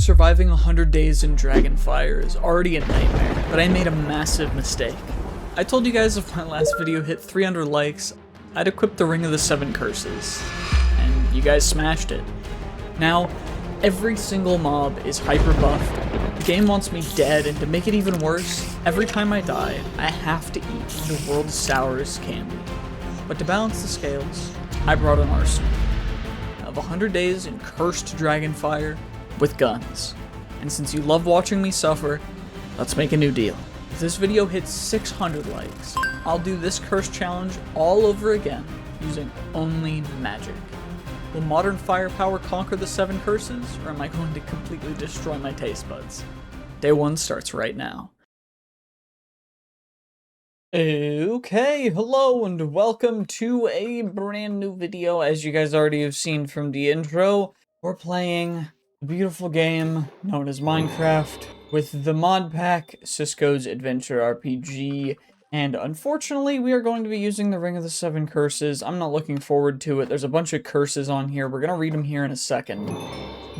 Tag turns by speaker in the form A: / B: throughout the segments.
A: Surviving 100 days in Dragonfyre is already a nightmare, but I made a massive mistake. I told you guys if my last video hit 300 likes, I'd equip the Ring of the Seven Curses, and you guys smashed it. Now, every single mob is hyper buffed, the game wants me dead, and to make it even worse, every time I die, I have to eat the world's sourest candy. But to balance the scales, I brought an arsenal of 100 days in cursed Dragonfyre with guns. And since you love watching me suffer, let's make a new deal. If this video hits 600 likes, I'll do this curse challenge all over again using only magic. Will modern firepower conquer the 7 curses, or am I going to completely destroy my taste buds? Day 1 starts right now. Okay, hello and welcome to a brand new video. As you guys already have seen from the intro, we're playing a beautiful game known as Minecraft with the mod pack Cisco's Adventure RPG, and unfortunately we are going to be using the Ring of the Seven Curses. I'm not looking forward to it. There's a bunch of curses on here. We're gonna read them here in a second.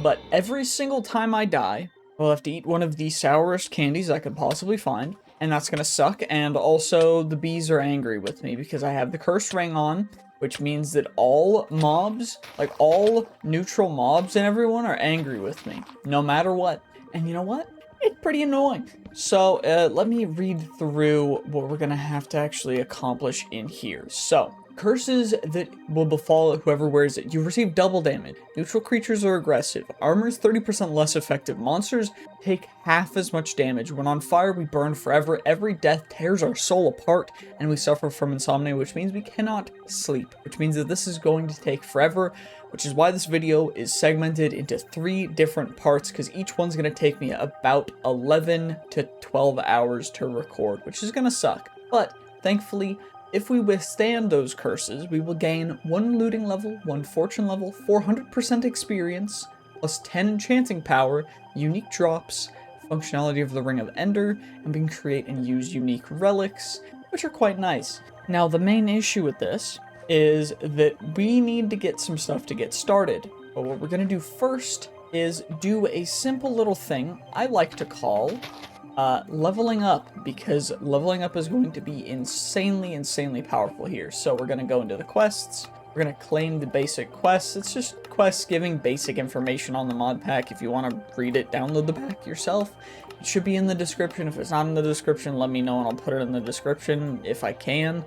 A: But every single time I die, I'll have to eat one of the sourest candies I could possibly find, and that's gonna suck. And also the bees are angry with me because I have the cursed ring on, which means that all mobs, like all neutral mobs and everyone, are angry with me, no matter what. And you know what? It's pretty annoying. So let me read through what we're gonna have to actually accomplish in here. So, curses that will befall whoever wears it. You receive double damage. Neutral creatures are aggressive. Armor is 30% less effective. Monsters take half as much damage. When on fire, we burn forever. Every death tears our soul apart, and we suffer from insomnia, which means we cannot sleep, which means that this is going to take forever, which is why this video is segmented into 3 different parts, because each one's going to take me about 11 to 12 hours to record, which is going to suck. But thankfully, if we withstand those curses, we will gain 1 looting level, 1 fortune level, 400% experience, plus 10 enchanting power, unique drops, functionality of the Ring of Ender, and we can create and use unique relics, which are quite nice. Now, the main issue with this is that we need to get some stuff to get started. But what we're going to do first is do a simple little thing I like to call leveling up, because leveling up is going to be insanely powerful here. So we're going to go into the quests. We're going to claim the basic quests. It's just quests giving basic information on the mod pack. If you want to read it, download the pack yourself. It should be in the description. If it's not in the description, let me know and I'll put it in the description if I can.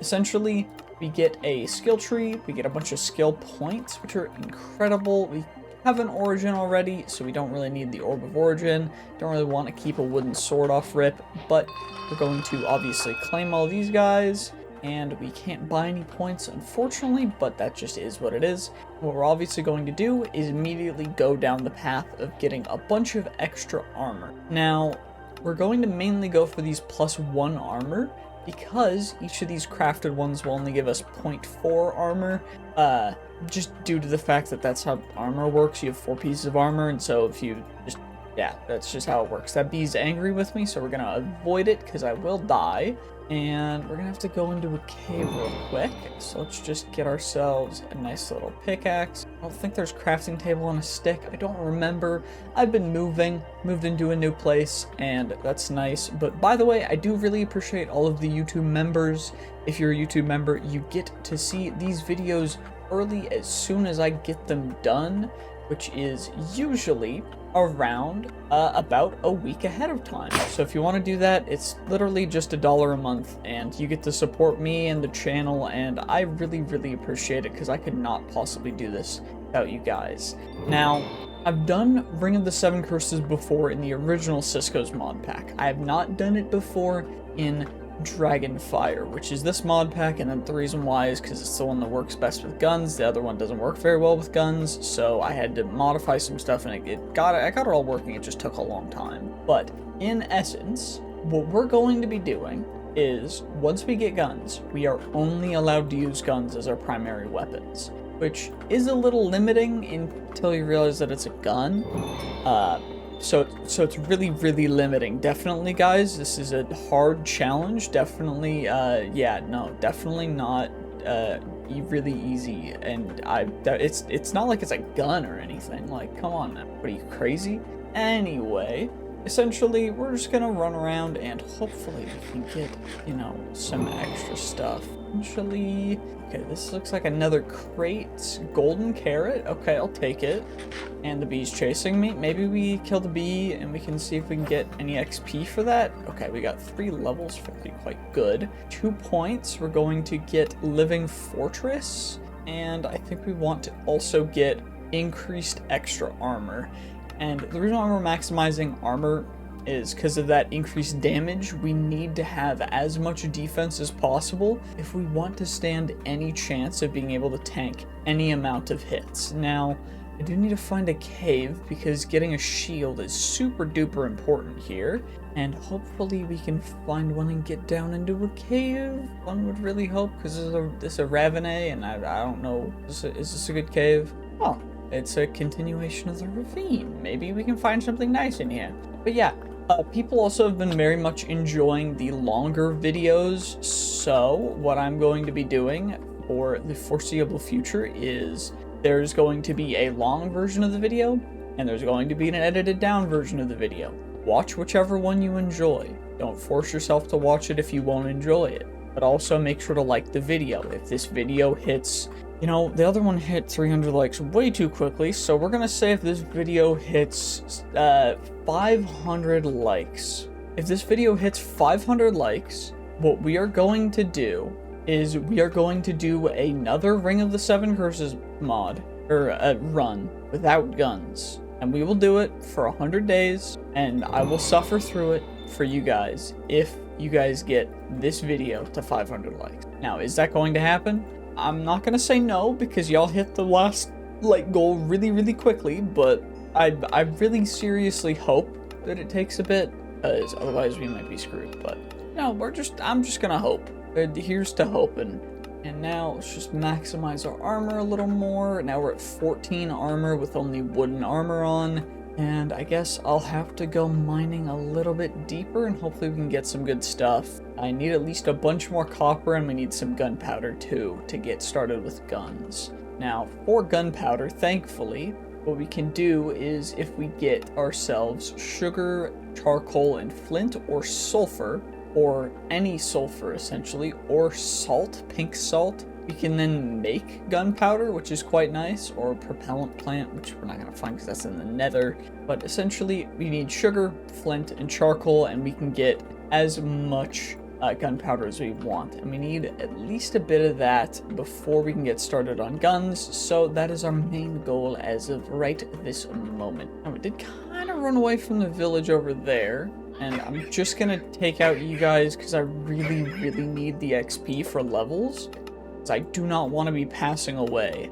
A: Essentially, we get a skill tree. We get a bunch of skill points, which are incredible. We have an origin already, so we don't really need the orb of origin. Don't really want to keep a wooden sword off rip, but we're going to obviously claim all these guys, and we can't buy any points, unfortunately, but that just is what it is. What we're obviously going to do is immediately go down the path of getting a bunch of extra armor. Now, we're going to mainly go for these +1 armor, because each of these crafted ones will only give us 0.4 armor, just due to the fact that that's how armor works. You have 4 pieces of armor, and so if you just, yeah, that's just how it works. That bee's angry with me, so we're gonna avoid it, because I will die, and we're gonna have to go into a cave real quick. So let's just get ourselves a nice little pickaxe. I don't think there's crafting table on a stick. I don't remember. I've been moved into a new place, and that's nice. But by the way, I do really appreciate all of the YouTube members. If you're a YouTube member, you get to see these videos early as soon as I get them done, which is usually around about a week ahead of time. So if you want to do that, it's literally just $1 a month, and you get to support me and the channel, and I really appreciate it, because I could not possibly do this without you guys. Now, I've done Ring of the Seven Curses before in the original Cisco's mod pack. I have not done it before in Dragonfyre, which is this mod pack, and then the reason why is because it's the one that works best with guns. The other one doesn't work very well with guns, so I had to modify some stuff, and I got it all working. It just took a long time. But in essence, what we're going to be doing is, once we get guns, we are only allowed to use guns as our primary weapons, which is a little limiting until you realize that it's a gun. So it's really limiting. Definitely, guys, this is a hard challenge. Definitely, yeah, no, definitely not really easy, and it's not like it's a gun or anything. Like, come on, man. What are you, crazy? Anyway, essentially, we're just gonna run around and hopefully we can get, you know, some extra stuff. Essentially, okay, this looks like another crate. Golden carrot. Okay, I'll take it. And the bee's chasing me. Maybe we kill the bee and we can see if we can get any XP for that. Okay, we got 3 levels, pretty quite good. 2 points. We're going to get Living Fortress. And I think we want to also get increased extra armor. And the reason why we're maximizing armor is because of that increased damage. We need to have as much defense as possible if we want to stand any chance of being able to tank any amount of hits. Now, I do need to find a cave because getting a shield is super duper important here. And hopefully we can find one and get down into a cave. One would really hope, because this is a Ravine, and I don't know, is this a good cave? Oh, it's a continuation of the ravine. Maybe we can find something nice in here. But yeah, people also have been very much enjoying the longer videos. So what I'm going to be doing for the foreseeable future is there's going to be a long version of the video, and there's going to be an edited down version of the video. Watch whichever one you enjoy. Don't force yourself to watch it if you won't enjoy it. But also make sure to like the video. If this video hits, you know, the other one hit 300 likes way too quickly, so we're gonna say if this video hits 500 likes. If this video hits 500 likes, what we are going to do is we are going to do another Ring of the Seven Curses mod, or run, without guns. And we will do it for 100 days, and I will suffer through it for you guys if you guys get this video to 500 likes. Now, is that going to happen? I'm not gonna say no, because y'all hit the last like goal really, really quickly, but I really seriously hope that it takes a bit, because otherwise we might be screwed. But no, I'm just gonna hope. Here's to hoping. And now let's just maximize our armor a little more. Now we're at 14 armor with only wooden armor on. And I guess I'll have to go mining a little bit deeper, and hopefully we can get some good stuff. I need at least a bunch more copper, and we need some gunpowder too to get started with guns. Now, for gunpowder, thankfully, what we can do is if we get ourselves sugar, charcoal, and flint, or sulfur, or any sulfur essentially, or salt, pink salt, we can then make gunpowder, which is quite nice, or a propellant plant, which we're not going to find because that's in the nether. But essentially, we need sugar, flint, and charcoal, and we can get as much gunpowder as we want. And we need at least a bit of that before we can get started on guns. So that is our main goal as of right this moment. And we did kind of run away from the village over there. And I'm just going to take out you guys because I really, really need the XP for levels. I do not want to be passing away.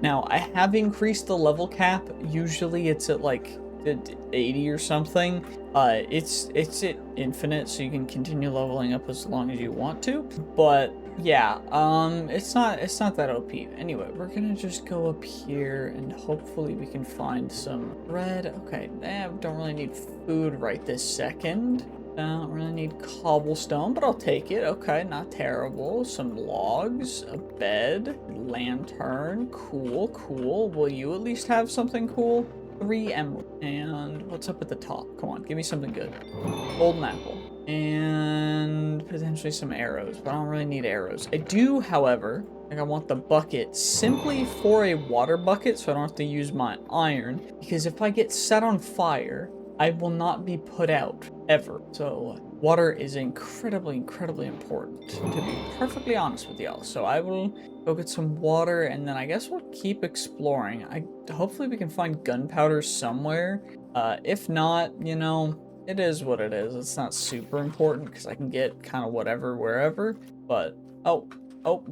A: Now, I have increased the level cap. Usually it's at like 80 or something. It's at infinite, so you can continue leveling up as long as you want to. But yeah, it's not that OP. Anyway, we're gonna just go up here and hopefully we can find some bread. Okay, don't really need food right this second. I don't really need cobblestone, but I'll take it. Okay, not terrible. Some logs, a bed, lantern. Cool, cool. Will you at least have something cool? 3 emeralds. And what's up at the top? Come on, give me something good. Golden apple. And potentially some arrows, but I don't really need arrows. I do, however, I want the bucket simply for a water bucket, so I don't have to use my iron, because if I get set on fire, I will not be put out, ever. So, water is incredibly, incredibly important, to be perfectly honest with y'all. So I will go get some water, and then I guess we'll keep exploring. Hopefully we can find gunpowder somewhere. If not, you know, it is what it is. It's not super important, because I can get kind of whatever, wherever. But, oh,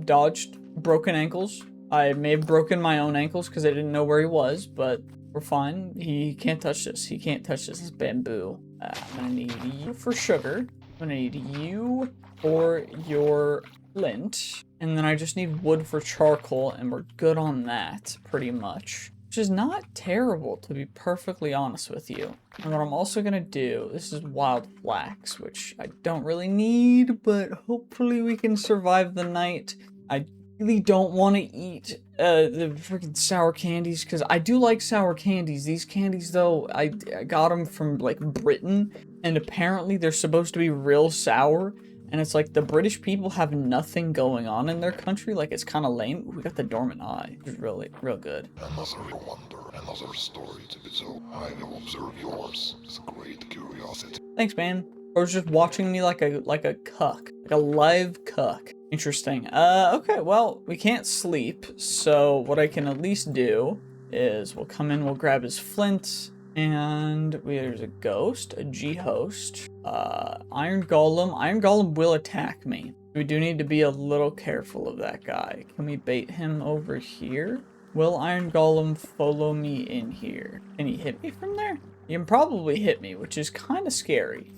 A: dodged. Broken ankles. I may have broken my own ankles, because I didn't know where he was, but we're fine. He can't touch this. He can't touch this. It's bamboo. I'm gonna need you for sugar. I'm gonna need you for your flint. And then I just need wood for charcoal, and we're good on that, pretty much. Which is not terrible, to be perfectly honest with you. And what I'm also gonna do, this is wild flax, which I don't really need, but hopefully we can survive the night. I really don't want to eat the freaking sour candies, because I do like sour candies. These candies, though, I got them from, like, Britain, and apparently they're supposed to be real sour, and it's like the British people have nothing going on in their country. Like, it's kind of lame. Ooh, we got the dormant eye, which is really, real good.
B: Another wonder, another story to be told. I will observe yours with great curiosity.
A: Thanks, man. Or just watching me like a cuck, like a live cuck. Interesting. Okay, well, we can't sleep, so what I can at least do is we'll come in, we'll grab his flint, and there's a ghost, a G-host, Iron Golem. Iron Golem will attack me. We do need to be a little careful of that guy. Can we bait him over here? Will Iron Golem follow me in here? Can he hit me from there? He can probably hit me, which is kind of scary.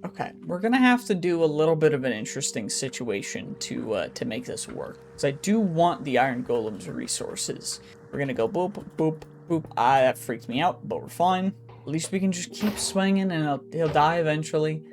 A: Okay, we're gonna have to do a little bit of an interesting situation to make this work. Because I do want the Iron Golem's resources. We're gonna go boop, boop, boop. That freaked me out, but we're fine. At least we can just keep swinging and he'll die eventually.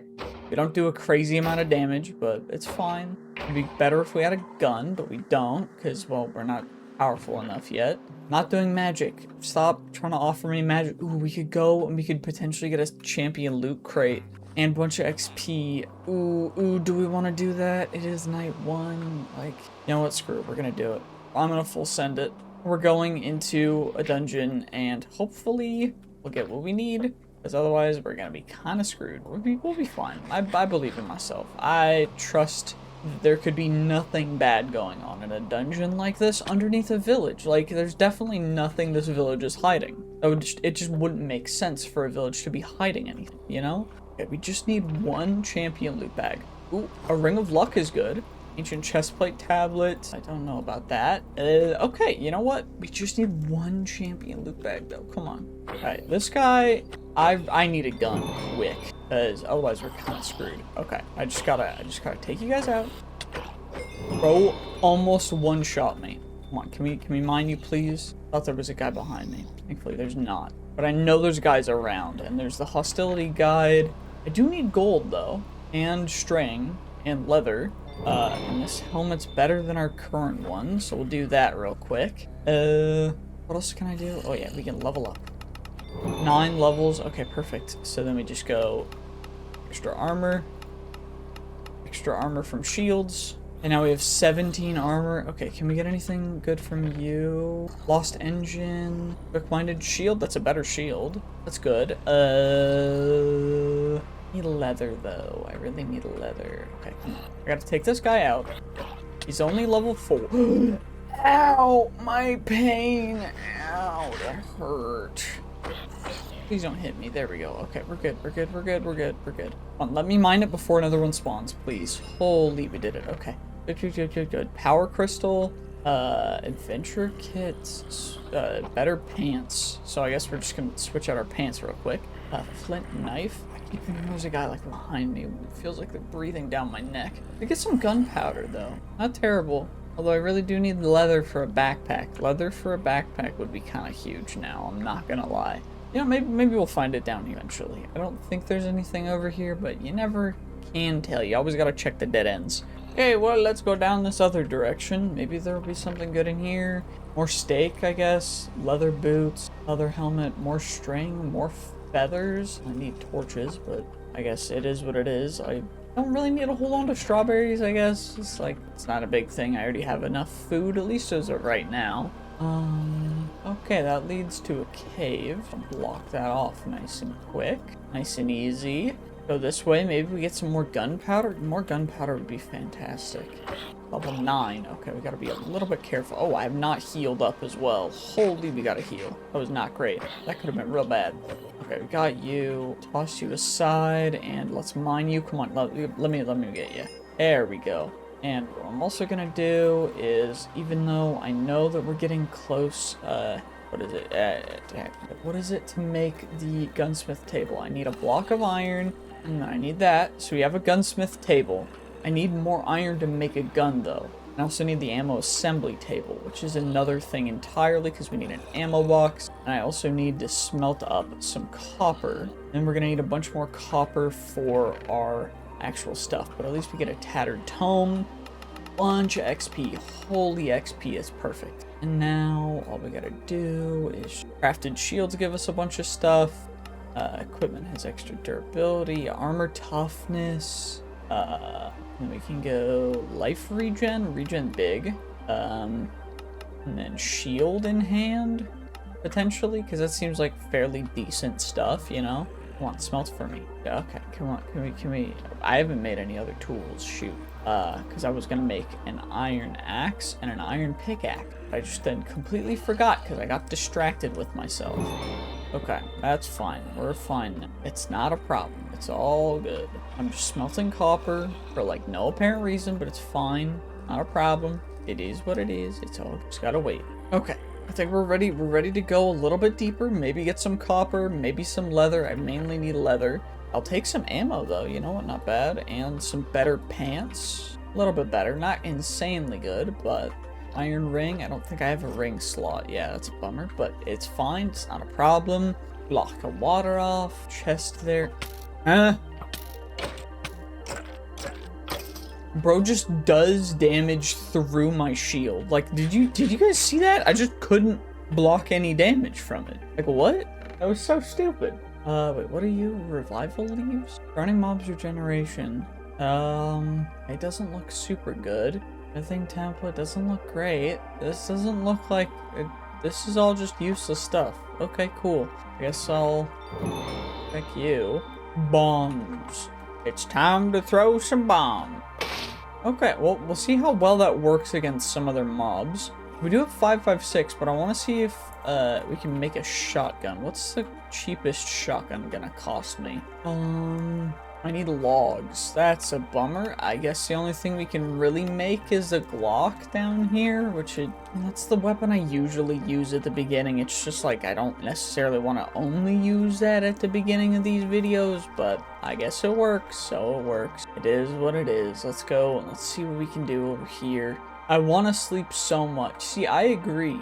A: We don't do a crazy amount of damage, but it's fine. It'd be better if we had a gun, but we don't, because, well, we're not powerful enough yet. Not doing magic. Stop trying to offer me magic. Ooh, we could go and we could potentially get a champion loot crate and a bunch of XP. Ooh, do we want to do that? It is night 1. Like, you know what? Screw it. We're going to do it. I'm going to full send it. We're going into a dungeon and hopefully we'll get what we need, because otherwise we're going to be kind of screwed. We'll be fine. I believe in myself. I trust there could be nothing bad going on in a dungeon like this underneath a village. Like, there's definitely nothing this village is hiding. It just wouldn't make sense for a village to be hiding anything, you know? Okay, we just need 1 champion loot bag. Ooh, a ring of luck is good. Ancient chestplate tablet. I don't know about that. Okay, you know what? We just need 1 champion loot bag, though. Come on. Alright, this guy, I need a gun quick, because otherwise we're kind of screwed. Okay, I just gotta take you guys out. Bro almost one-shot me. Come on, can we mine you, please? Thought there was a guy behind me. Thankfully, there's not. But I know there's guys around, and there's the hostility guide. I do need gold, though, and string, and leather. And this helmet's better than our current one, so we'll do that real quick. What else can I do? Oh yeah, we can level up. 9 levels. Okay, perfect. So then we just go extra armor from shields, and now we have 17 armor. Okay, can we get anything good from you? Lost engine, quick-minded shield. That's a better shield. That's good. Need leather, though. I really need leather. Okay, come on. I gotta take this guy out. He's only level 4. Ow! My pain! Ow, that hurt. Please don't hit me. There we go. Okay, we're good. Come on, let me mine it before another one spawns, please. Holy, we did it. Okay. Good. Power crystal, adventure kits, better pants. So I guess we're just gonna switch out our pants real quick. Flint knife. I keep thinking there's a guy like behind me. It feels like they're breathing down my neck. I get some gunpowder though. Not terrible. Although I really do need leather for a backpack. Leather for a backpack would be kind of huge now, I'm not gonna lie. You know, maybe we'll find it down eventually. I don't think there's anything over here, but you never can tell. You always gotta check the dead ends. Okay, well, let's go down this other direction. Maybe there'll be something good in here. More steak, I guess. Leather boots, leather helmet, more string, more feathers. I need torches, but I guess it is what it is. I don't really need a whole lot of strawberries, I guess. It's not a big thing. I already have enough food, at least as of right now. Okay, that leads to a cave. I'll block that off nice and quick. Nice and easy. Go this way, maybe we get some more gunpowder. More gunpowder would be fantastic. Level 9. Okay, we gotta be a little bit careful. Oh, I have not healed up as well. Holy, we gotta heal. That was not great. That could have been real bad. Okay, we got you. Toss you aside, and let's mine you. Come on, let me get you. There we go. And what I'm also gonna do is, even though I know that we're getting close, what is it to make the gunsmith table? I need a block of iron, and I need that. So we have a gunsmith table. I need more iron to make a gun, though. I also need the ammo assembly table, which is another thing entirely, because we need an ammo box. And I also need to smelt up some copper. Then we're gonna need a bunch more copper for our actual stuff, but at least we get a tattered tome. bunch of XP. Holy XP is perfect. And now all we gotta do is crafted shields give us a bunch of stuff. Equipment has extra durability, armor toughness. And we can go life regen big. And then shield in hand, potentially, because that seems like fairly decent stuff, you know? Come on, smelt for me. Yeah, okay, come on, can we, I haven't made any other tools, shoot. Because I was gonna make an iron axe and an iron pickaxe. I just then completely forgot because I got distracted with myself. Okay, that's fine. We're fine now. It's not a problem. It's all good. I'm just smelting copper for like no apparent reason, but it's fine. Not a problem. It is what it is. It's all just gotta wait. Okay, I think we're ready. We're ready to go a little bit deeper. Maybe get some copper, maybe some leather. I mainly need leather. I'll take some ammo though, you know what, not bad. And some better pants. A little bit better, not insanely good, but iron ring. I don't think I have a ring slot. Yeah, that's a bummer, but it's fine. It's not a problem. Block of water off. Chest there. Bro just does damage through my shield. Like, did you guys see that? I just couldn't block any damage from it. Like, what? That was so stupid. Wait, what are you? Revival leaves? Starting mobs regeneration. It doesn't look super good. Nothing template doesn't look great. This doesn't look like it. This is all just useless stuff. Okay, cool. I guess I'll pick you. Bombs. It's time to throw some bombs. Okay, well, we'll see how well that works against some other mobs. We do have 5.56, but I want to see if we can make a shotgun. What's the cheapest shotgun gonna cost me? I need logs. That's a bummer. I guess the only thing we can really make is a Glock down here, which is, that's the weapon I usually use at the beginning. It's just like I don't necessarily want to only use that at the beginning of these videos, but I guess it works, so it works. It is what it is. Let's go and let's see what we can do over here. I want to sleep so much. See, I agree.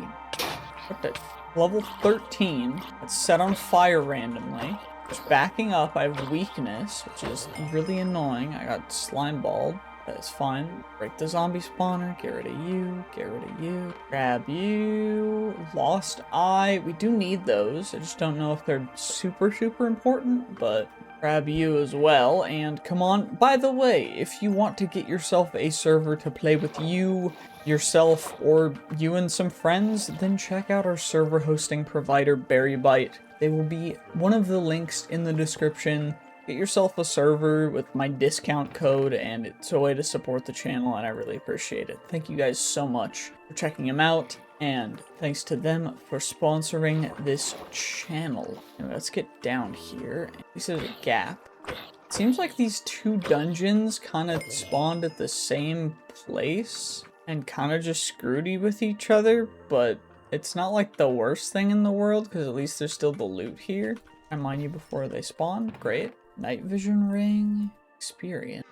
A: What the? Level 13. It's set on fire randomly. Just backing up, I have weakness, which is really annoying. I got slime balled. That's fine. Break the zombie spawner. Get rid of you. Get rid of you. Grab you. Lost eye. We do need those. I just don't know if they're super important, but grab you as well. And come on. By the way, if you want to get yourself a server to play with you, yourself, or you and some friends, then check out our server hosting provider, Berrybyte. They will be one of the links in the description. Get yourself a server with my discount code, and it's a way to support the channel, and I really appreciate it. Thank you guys so much for checking them out, and thanks to them for sponsoring this channel. Anyway, let's get down here. This is a gap. It seems like these two dungeons kind of spawned at the same place and kind of just screwed you with each other, but it's not like the worst thing in the world, because at least there's still the loot here. I mine you before they spawn. Great. Night vision ring. Experience.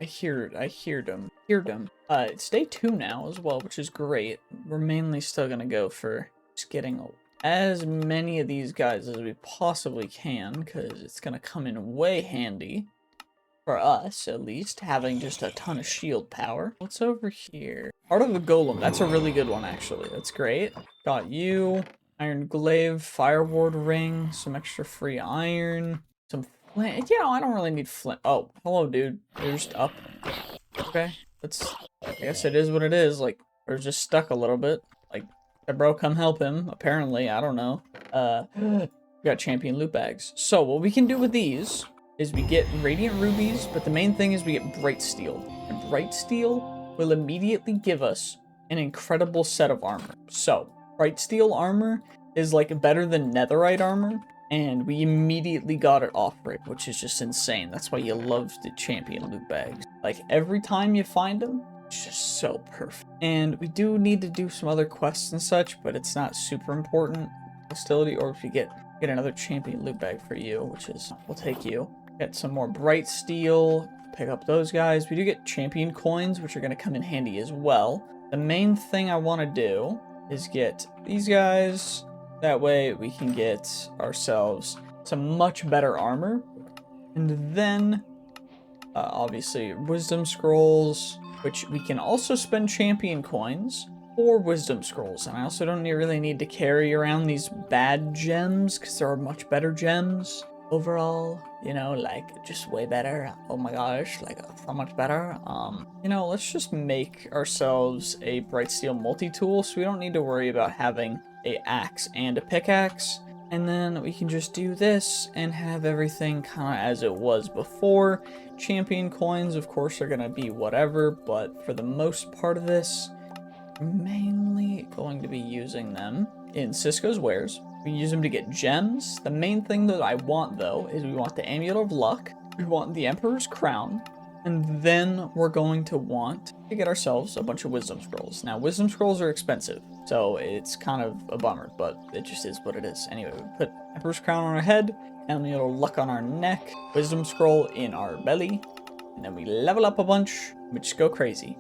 A: I hear them. It's day 2 now as well, which is great. We're mainly still gonna go for just getting as many of these guys as we possibly can, because it's gonna come in way handy. For us, at least, having just a ton of shield power. What's over here? Part of the golem. That's a really good one, actually. That's great. Got you. Iron glaive, fireward ring, some extra free iron, some flint. You know, I don't really need flint. Oh, hello, dude. You're just up. Okay. I guess it is what it is. Like, we're just stuck a little bit. Like, the bro come help him, apparently. I don't know. We got champion loot bags. So, what we can do with these is we get radiant rubies, but the main thing is we get bright steel. And bright steel will immediately give us an incredible set of armor. So, bright steel armor is like better than netherite armor, and we immediately got it off rip, which is just insane. That's why you love the champion loot bags. Like, every time you find them, it's just so perfect. And we do need to do some other quests and such, but it's not super important. Hostility, or if you get another champion loot bag for you, which is, we'll take you. Get some more bright steel, pick up those guys. We do get champion coins, which are going to come in handy as well. The main thing I want to do is get these guys. That way we can get ourselves some much better armor. And then, obviously, wisdom scrolls, which we can also spend champion coins or wisdom scrolls. And I also don't really need to carry around these bad gems because there are much better gems overall, you know, like just way better. Oh my gosh, like so much better. You know, let's just make ourselves a bright steel multi-tool so we don't need to worry about having a axe and a pickaxe. And then we can just do this and have everything kind of as it was before. Champion coins, of course, are gonna be whatever, but for the most part of this, I'm mainly going to be using them in Cisco's wares. We use them to get gems. The main thing that I want, though, is we want the Amulet of Luck, we want the Emperor's Crown, and then we're going to want to get ourselves a bunch of Wisdom Scrolls. Now, Wisdom Scrolls are expensive, so it's kind of a bummer, but it just is what it is. Anyway, we put Emperor's Crown on our head, Amulet of Luck on our neck, Wisdom Scroll in our belly, and then we level up a bunch, we just go crazy.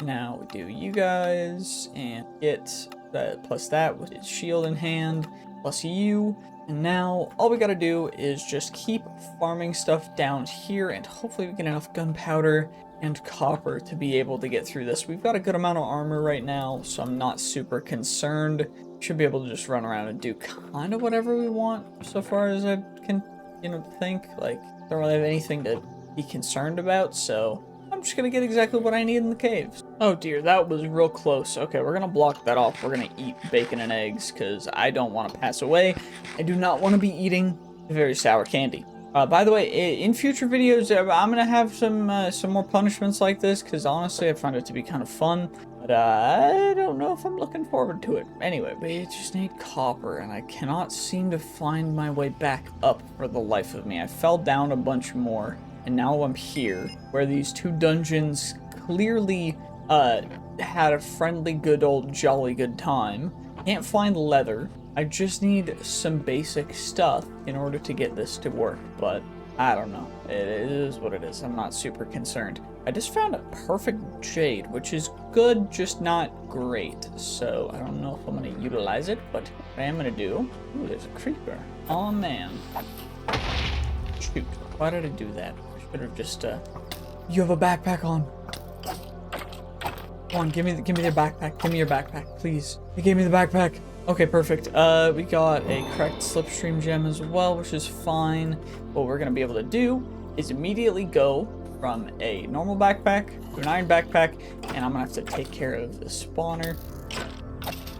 A: Now we do you guys, and get that plus that with his shield in hand, plus you. And now all we gotta do is just keep farming stuff down here, and hopefully we get enough gunpowder and copper to be able to get through this. We've got a good amount of armor right now, so I'm not super concerned. Should be able to just run around and do kind of whatever we want so far as I can, you know, think. Like, don't really have anything to be concerned about, so I'm just gonna get exactly what I need in the caves. Oh dear, that was real close. Okay, we're gonna block that off. We're gonna eat bacon and eggs because I don't want to pass away. I do not want to be eating very sour candy. By the way, in future videos, I'm gonna have some more punishments like this because honestly, I find it to be kind of fun. But I don't know if I'm looking forward to it. Anyway, we just need copper, and I cannot seem to find my way back up for the life of me. I fell down a bunch more. And now I'm here, where these two dungeons clearly had a friendly, good old, jolly good time. Can't find leather. I just need some basic stuff in order to get this to work, but I don't know. It is what it is. I'm not super concerned. I just found a perfect jade, which is good, just not great. So I don't know if I'm going to utilize it, but what I am going to do... Ooh, there's a creeper. Oh, man. Shoot. Why did I do that? Should have just, You have a backpack on. Come on, give me the backpack. Give me your backpack, please. You gave me the backpack. Okay, perfect. We got a cracked slipstream gem as well, which is fine. What we're gonna be able to do is immediately go from a normal backpack to an iron backpack, and I'm gonna have to take care of the spawner.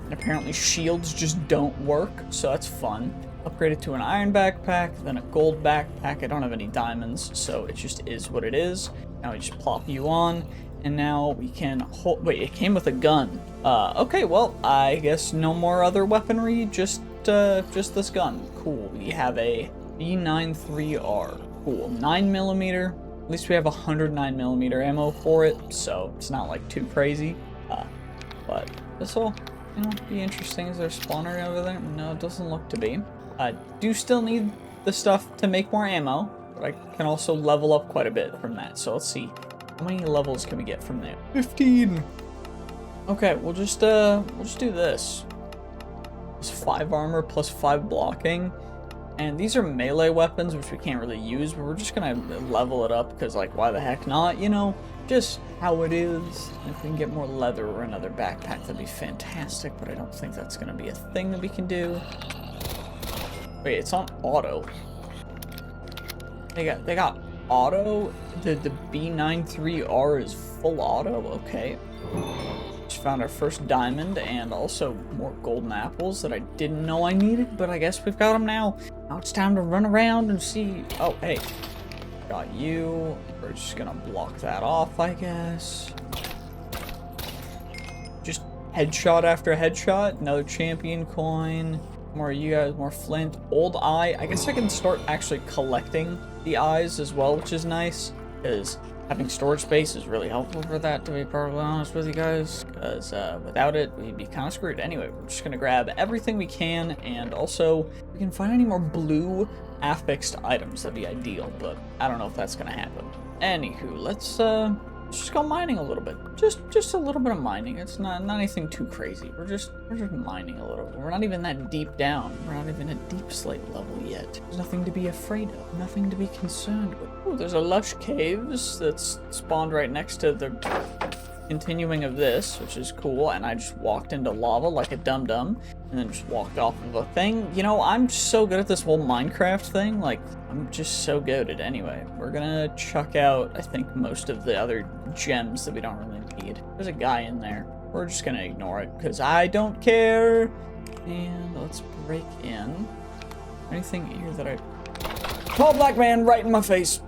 A: And apparently shields just don't work, so that's fun. Upgrade it to an iron backpack, then a gold backpack. I don't have any diamonds, so it just is what it is. Now we just plop you on, and now we can hold... Wait, it came with a gun. Okay, well, I guess no more other weaponry, just this gun. Cool, we have a B93R. Cool, 9mm. At least we have 109mm ammo for it, so it's not, like, too crazy. But this will, you know, be interesting. Is there a spawner over there? No, it doesn't look to be. I do still need the stuff to make more ammo, but I can also level up quite a bit from that. So let's see, how many levels can we get from there? 15. Okay, we'll just do this. It's 5 armor plus 5 blocking, and these are melee weapons, which we can't really use, but we're just gonna level it up because, like, why the heck not? You know, just how it is. If we can get more leather or another backpack, that'd be fantastic. But I don't think that's gonna be a thing that we can do. Wait, it's on auto. They got auto? The B93R is full auto? Okay. Just found our first diamond and also more golden apples that I didn't know I needed, but I guess we've got them now. Now it's time to run around and see... Oh, hey. Got you. We're just gonna block that off, I guess. Just headshot after headshot. Another champion coin. More you guys, more flint. Old eye. I guess I can start actually collecting the eyes as well, which is nice, because having storage space is really helpful for that, to be perfectly honest with you guys, because without it, we'd be kind of screwed. Anyway, we're just going to grab everything we can, and also, if we can find any more blue affixed items, that'd be ideal, but I don't know if that's going to happen. Anywho, let's just go mining a little bit. Just a little bit of mining. It's not anything too crazy. We're just mining a little bit. We're not even that deep down. We're not even at deep slate level yet. There's nothing to be afraid of. Nothing to be concerned with. Oh, there's a lush caves that's spawned right next to the continuing of this, which is cool, and I just walked into lava like a dum-dum, and then just walked off of a thing. You know, I'm so good at this whole Minecraft thing, like, I'm just so good at it. Anyway, we're gonna chuck out, I think, most of the other gems that we don't really need. There's a guy in there. We're just gonna ignore it, because I don't care. And let's break in. Anything here that I... Tall black man right in my face.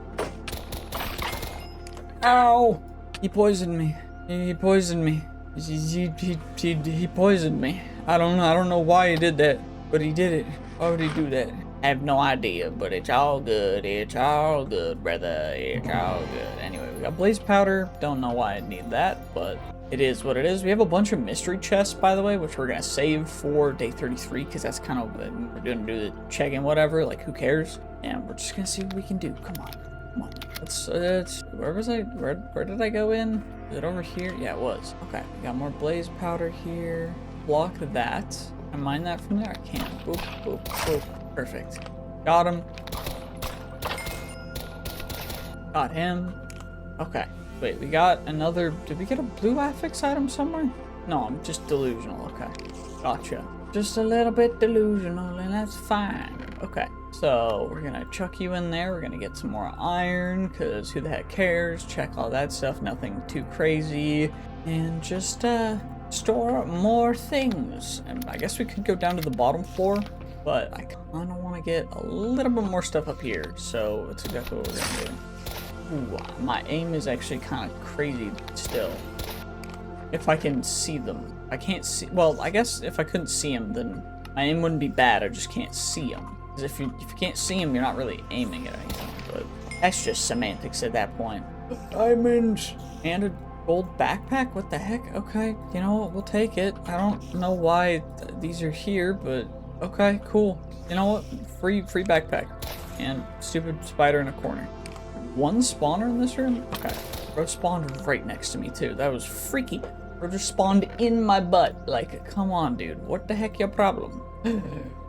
A: Ow! He poisoned me. He poisoned me. He poisoned me. I don't know why he did that, but he did it. Why would he do that? I have no idea, but it's all good. It's all good, brother. It's all good. Anyway, we got blaze powder. Don't know why I need that, but it is what it is. We have a bunch of mystery chests, by the way, which we're gonna save for day 33, because that's kind of what we're gonna do the check-in, whatever. Like, who cares? And we're just gonna see what we can do. Come on. Come on. Where was I? Where did I go in? Is it over here? Yeah, it was. Okay, we got more blaze powder here. Block that. Can I mine that from there? I can. Boop, boop, boop. Perfect. Got him. Got him. Okay. Wait, we got another... Did we get a blue affix item somewhere? No, I'm just delusional. Okay. Gotcha. Just a little bit delusional, and that's fine. Okay. So, we're gonna chuck you in there. We're gonna get some more iron, because who the heck cares? Check all that stuff. Nothing too crazy. And just, store more things. And I guess we could go down to the bottom floor, but I kind of want to get a little bit more stuff up here. So, that's exactly what we're gonna do. Ooh, my aim is actually kind of crazy still. If I can see them. I can't see... Well, I guess if I couldn't see them, then my aim wouldn't be bad. I just can't see them. Because if you can't see them, you're not really aiming at anything. But that's just semantics at that point. Diamonds! And a gold backpack? What the heck? Okay, you know what? We'll take it. I don't know why these are here, but okay, cool. You know what? Free backpack. And stupid spider in a corner. One spawner in this room? Okay. Bro spawned right next to me, too. That was freaky. Bro just spawned in my butt. Like, come on, dude. What the heck your problem?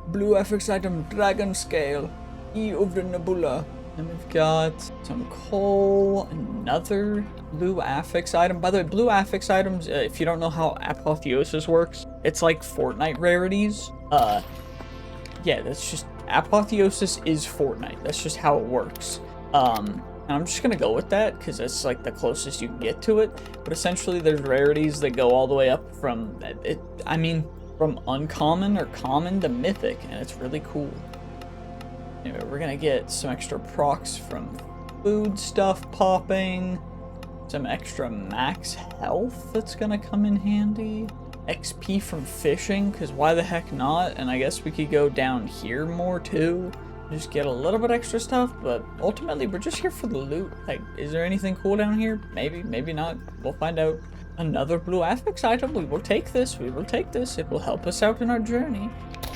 A: Blue FX item, dragon scale. E of the nebula. And we've got some coal, another blue affix item. By the way, blue affix items, if you don't know how apotheosis works, it's like Fortnite rarities. Yeah, that's just, apotheosis is Fortnite. That's just how it works. And I'm just gonna go with that because that's like the closest you can get to it. But essentially, there's rarities that go all the way up from from uncommon or common to mythic, and it's really cool. Anyway, we're gonna get some extra procs from food stuff popping, some extra max health that's gonna come in handy. XP from fishing, because why the heck not? And I guess we could go down here more too. Just get a little bit extra stuff, but ultimately we're just here for the loot. Like, is there anything cool down here? Maybe, maybe not. We'll find out. Another blue affix item. We will take this. We will take this. It will help us out in our journey.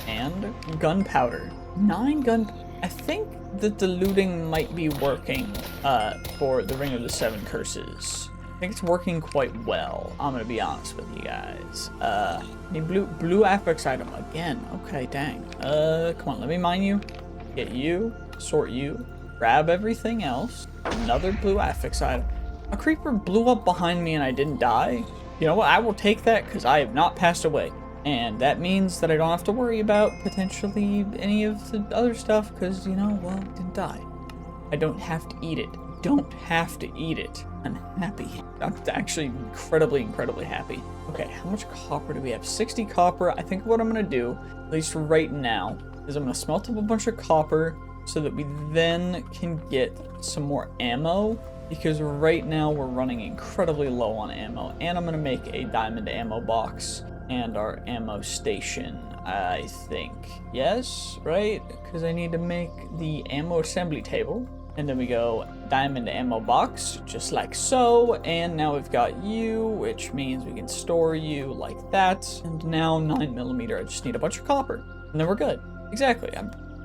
A: And gunpowder. 9 gun. I think that the looting might be working for the Ring of the Seven Curses. I think it's working quite well. I'm gonna be honest with you guys. Need blue affix item again. Okay, dang. Come on, let me mine you. Get you, sort you, grab everything else. Another blue affix item. A creeper blew up behind me and I didn't die. You know what? I will take that because I have not passed away. And that means that I don't have to worry about potentially any of the other stuff because, you know, well, I didn't die. I don't have to eat it. Don't have to eat it. I'm happy. I'm actually incredibly happy. Okay, how much copper do we have? 60 copper. I think what I'm going to do, at least right now, is I'm going to smelt up a bunch of copper so that we then can get some more ammo, because right now we're running incredibly low on ammo. And I'm going to make a diamond ammo box and our ammo station, I think. Yes, right? Because I need to make the ammo assembly table. And then we go diamond ammo box, just like so. And now we've got you, which means we can store you like that. And now 9mm, I just need a bunch of copper. And then we're good. Exactly,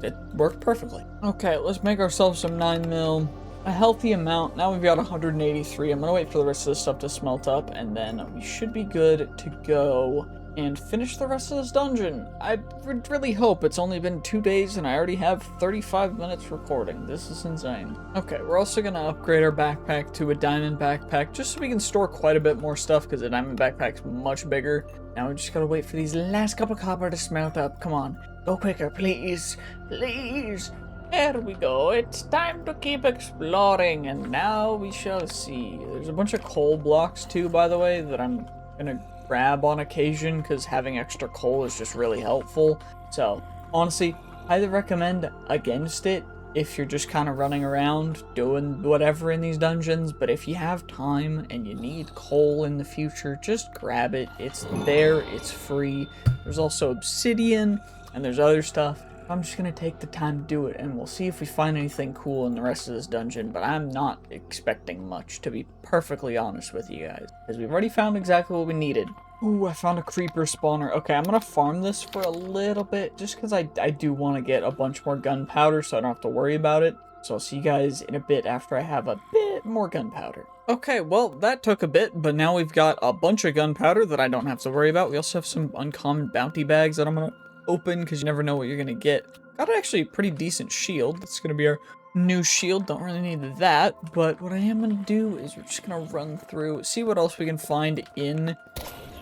A: it worked perfectly. Okay, let's make ourselves some 9mm. A healthy amount. Now we've got 183. I'm gonna wait for the rest of this stuff to smelt up, and then we should be good to go and finish the rest of this dungeon. I would really hope. It's only been 2 days and I already have 35 minutes recording. This is insane. Okay, we're also gonna upgrade our backpack to a diamond backpack just so we can store quite a bit more stuff because the diamond backpack's much bigger. Now we just gotta wait for these last couple copper to smelt up. Come on, go quicker, please, please. There we go. It's time to keep exploring, and now we shall see. There's a bunch of coal blocks too, by the way, that I'm gonna grab on occasion because having extra coal is just really helpful. So honestly, highly recommend against it if you're just kind of running around doing whatever in these dungeons. But if you have time and you need coal in the future, just grab it. It's there, it's free. There's also obsidian and there's other stuff. I'm just gonna take the time to do it, and we'll see if we find anything cool in the rest of this dungeon, but I'm not expecting much, to be perfectly honest with you guys, because we've already found exactly what we needed. Ooh, I found a creeper spawner. Okay, I'm gonna farm this for a little bit, just because I do want to get a bunch more gunpowder, so I don't have to worry about it. So I'll see you guys in a bit after I have a bit more gunpowder. Okay, well, that took a bit, but now we've got a bunch of gunpowder that I don't have to worry about. We also have some uncommon bounty bags that I'm gonna open because you never know what you're gonna get. Got actually a pretty decent shield. That's gonna be our new shield. Don't really need that, but what I am gonna do is we're just gonna run through, see what else we can find in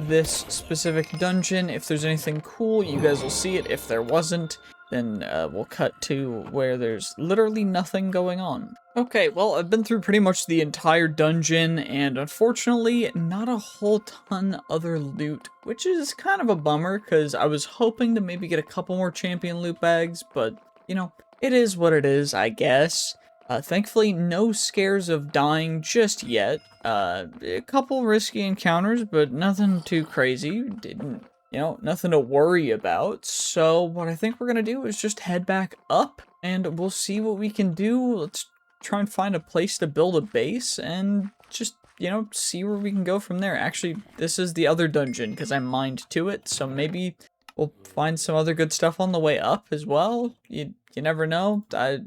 A: this specific dungeon. If there's anything cool, you guys will see it. If there wasn't, then we'll cut to where there's literally nothing going on. Okay, well, I've been through pretty much the entire dungeon, and unfortunately, not a whole ton other loot, which is kind of a bummer, because I was hoping to maybe get a couple more champion loot bags, but, you know, it is what it is, I guess. Thankfully, no scares of dying just yet. A couple risky encounters, but nothing too crazy. Didn't, you know, nothing to worry about. So what I think we're gonna do is just head back up, and we'll see what we can do. Let's try and find a place to build a base, and just, you know, see where we can go from there. Actually, this is the other dungeon, because I mined to it, so maybe we'll find some other good stuff on the way up as well. You never know. I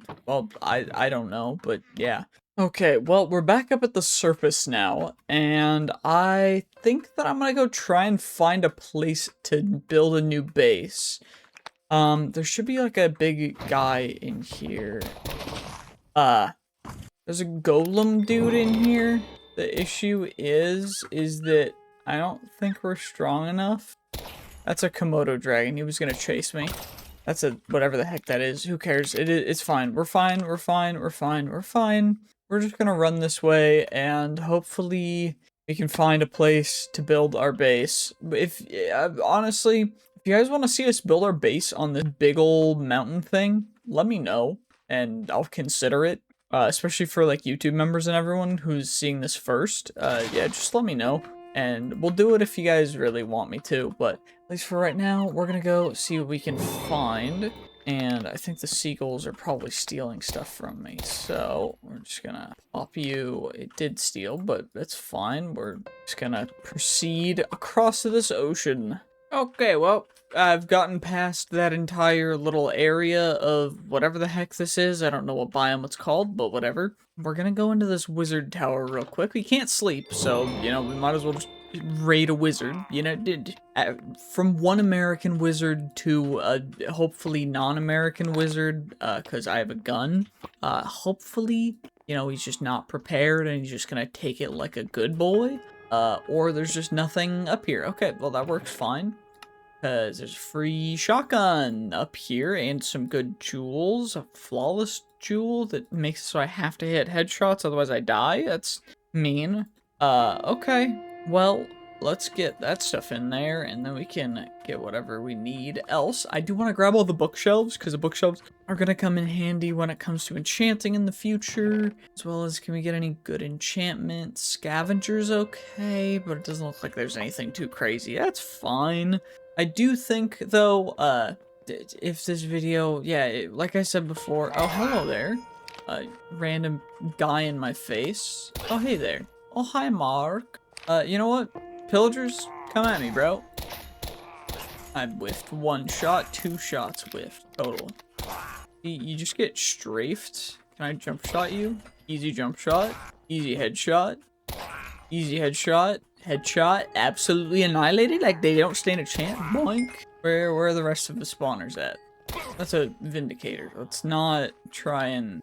A: don't know, but yeah. Okay, well, we're back up at the surface now, and I think that I'm gonna go try and find a place to build a new base. There should be like a big guy in here. There's a golem dude in here. The issue is that I don't think we're strong enough. That's a Komodo dragon. He was gonna chase me. That's a whatever the heck that is. Who cares? It's fine. We're fine. We're fine. We're fine. We're fine. We're just gonna run this way, and hopefully we can find a place to build our base. If honestly, if you guys want to see us build our base on this big old mountain thing, let me know, and I'll consider it. Especially for like YouTube members and everyone who's seeing this first. Yeah, just let me know. And we'll do it if you guys really want me to, but at least for right now, we're gonna go see what we can find. And I think the seagulls are probably stealing stuff from me, so we're just gonna pop you. It did steal, but that's fine. We're just gonna proceed across this ocean. Okay, well, I've gotten past that entire little area of whatever the heck this is. I don't know what biome it's called, but whatever. We're gonna go into this wizard tower real quick. We can't sleep, so, you know, we might as well just raid a wizard. You know, from one American wizard to a hopefully non-American wizard, because I have a gun. Hopefully, you know, he's just not prepared and he's just gonna take it like a good boy. Or there's just nothing up here. Okay, well, that works fine. Because there's a free shotgun up here and some good jewels. A flawless jewel that makes it so I have to hit headshots, otherwise I die. That's mean. Okay. Well, let's get that stuff in there, and then we can get whatever we need else. I do want to grab all the bookshelves, because the bookshelves are going to come in handy when it comes to enchanting in the future. As well as, can we get any good enchantment? Scavenger's okay, but it doesn't look like there's anything too crazy. That's fine. I do think, though, if this video, yeah, like I said before, oh, hello there. Random guy in my face. Oh, hey there. Oh, hi, Mark. You know what? Pillagers, come at me, bro. I whiffed 1 shot, 2 shots whiffed, total. You just get strafed. Can I jump shot you? Easy jump shot. Easy headshot. Easy headshot. Headshot, absolutely annihilated. Like, they don't stand a chance. Boink. Where are the rest of the spawners at? That's a Vindicator. Let's not try and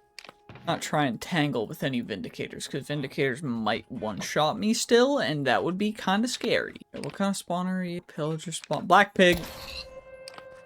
A: tangle with any Vindicators, because Vindicators might one-shot me still, and that would be kind of scary. What kind of spawner are you? Pillager spawn. Black Pig.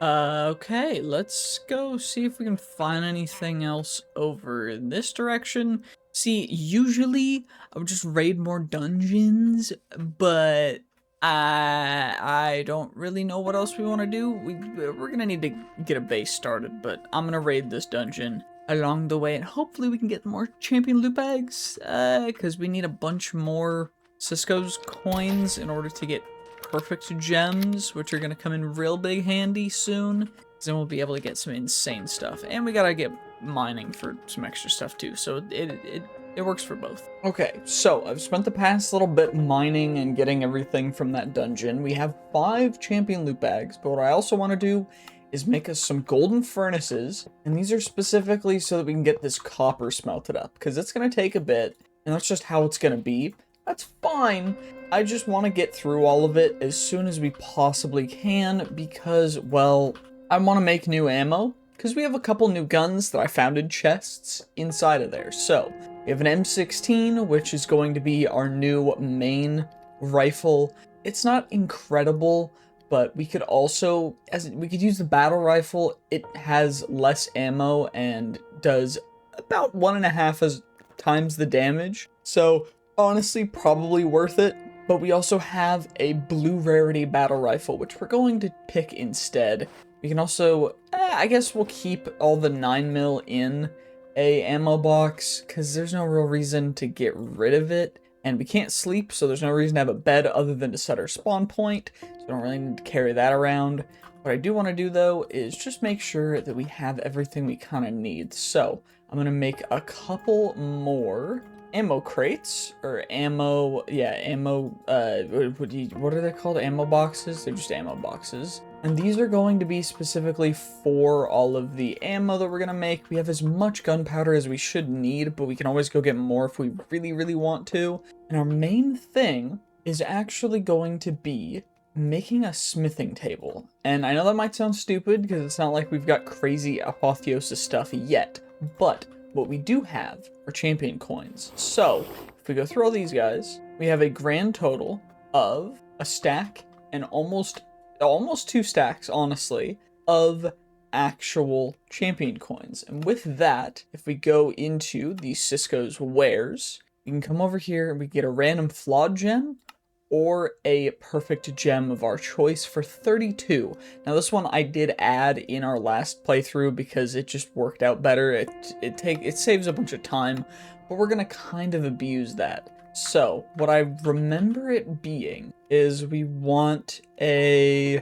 A: Okay, let's go see if we can find anything else over in this direction. See, usually I would just raid more dungeons, but I don't really know what else we want to do. We're gonna need to get a base started, but I'm gonna raid this dungeon along the way, and hopefully we can get more champion loot bags, because we need a bunch more Cisco's coins in order to get perfect gems, which are gonna come in real big handy soon. Then we'll be able to get some insane stuff, and we gotta get mining for some extra stuff too. So it works for both. Okay, so I've spent the past little bit mining and getting everything from that dungeon. We have 5 champion loot bags, but what I also want to do is make us some golden furnaces, and these are specifically so that we can get this copper smelted up, because it's gonna take a bit, and that's just how it's gonna be. That's fine. I just want to get through all of it as soon as we possibly can because, well, I want to make new ammo because we have a couple new guns that I found in chests inside of there. So we have an M16, which is going to be our new main rifle. It's not incredible, but we could also, we could use the battle rifle. It has less ammo and does about 1.5 times the damage. So honestly, probably worth it. But we also have a blue rarity battle rifle, which we're going to pick instead. We can also, I guess we'll keep all the 9mm in a ammo box, because there's no real reason to get rid of it. And we can't sleep, so there's no reason to have a bed other than to set our spawn point. So we don't really need to carry that around. What I do want to do, though, is just make sure that we have everything we kind of need. So I'm going to make a couple more ammo crates, or ammo, what are they called? Ammo boxes? They're just ammo boxes. And these are going to be specifically for all of the ammo that we're going to make. We have as much gunpowder as we should need, but we can always go get more if we really, really want to. And our main thing is actually going to be making a smithing table. And I know that might sound stupid, because it's not like we've got crazy apotheosis stuff yet, but what we do have are champion coins. So if we go through all these guys, we have a grand total of a stack and almost 2 stacks, honestly, of actual champion coins. And with that, if we go into the Cisco's wares, we can come over here and we get a random flawed gem or a perfect gem of our choice for 32. Now this one I did add in our last playthrough because it just worked out better. It saves a bunch of time, but we're gonna kind of abuse that. So what I remember it being is we want a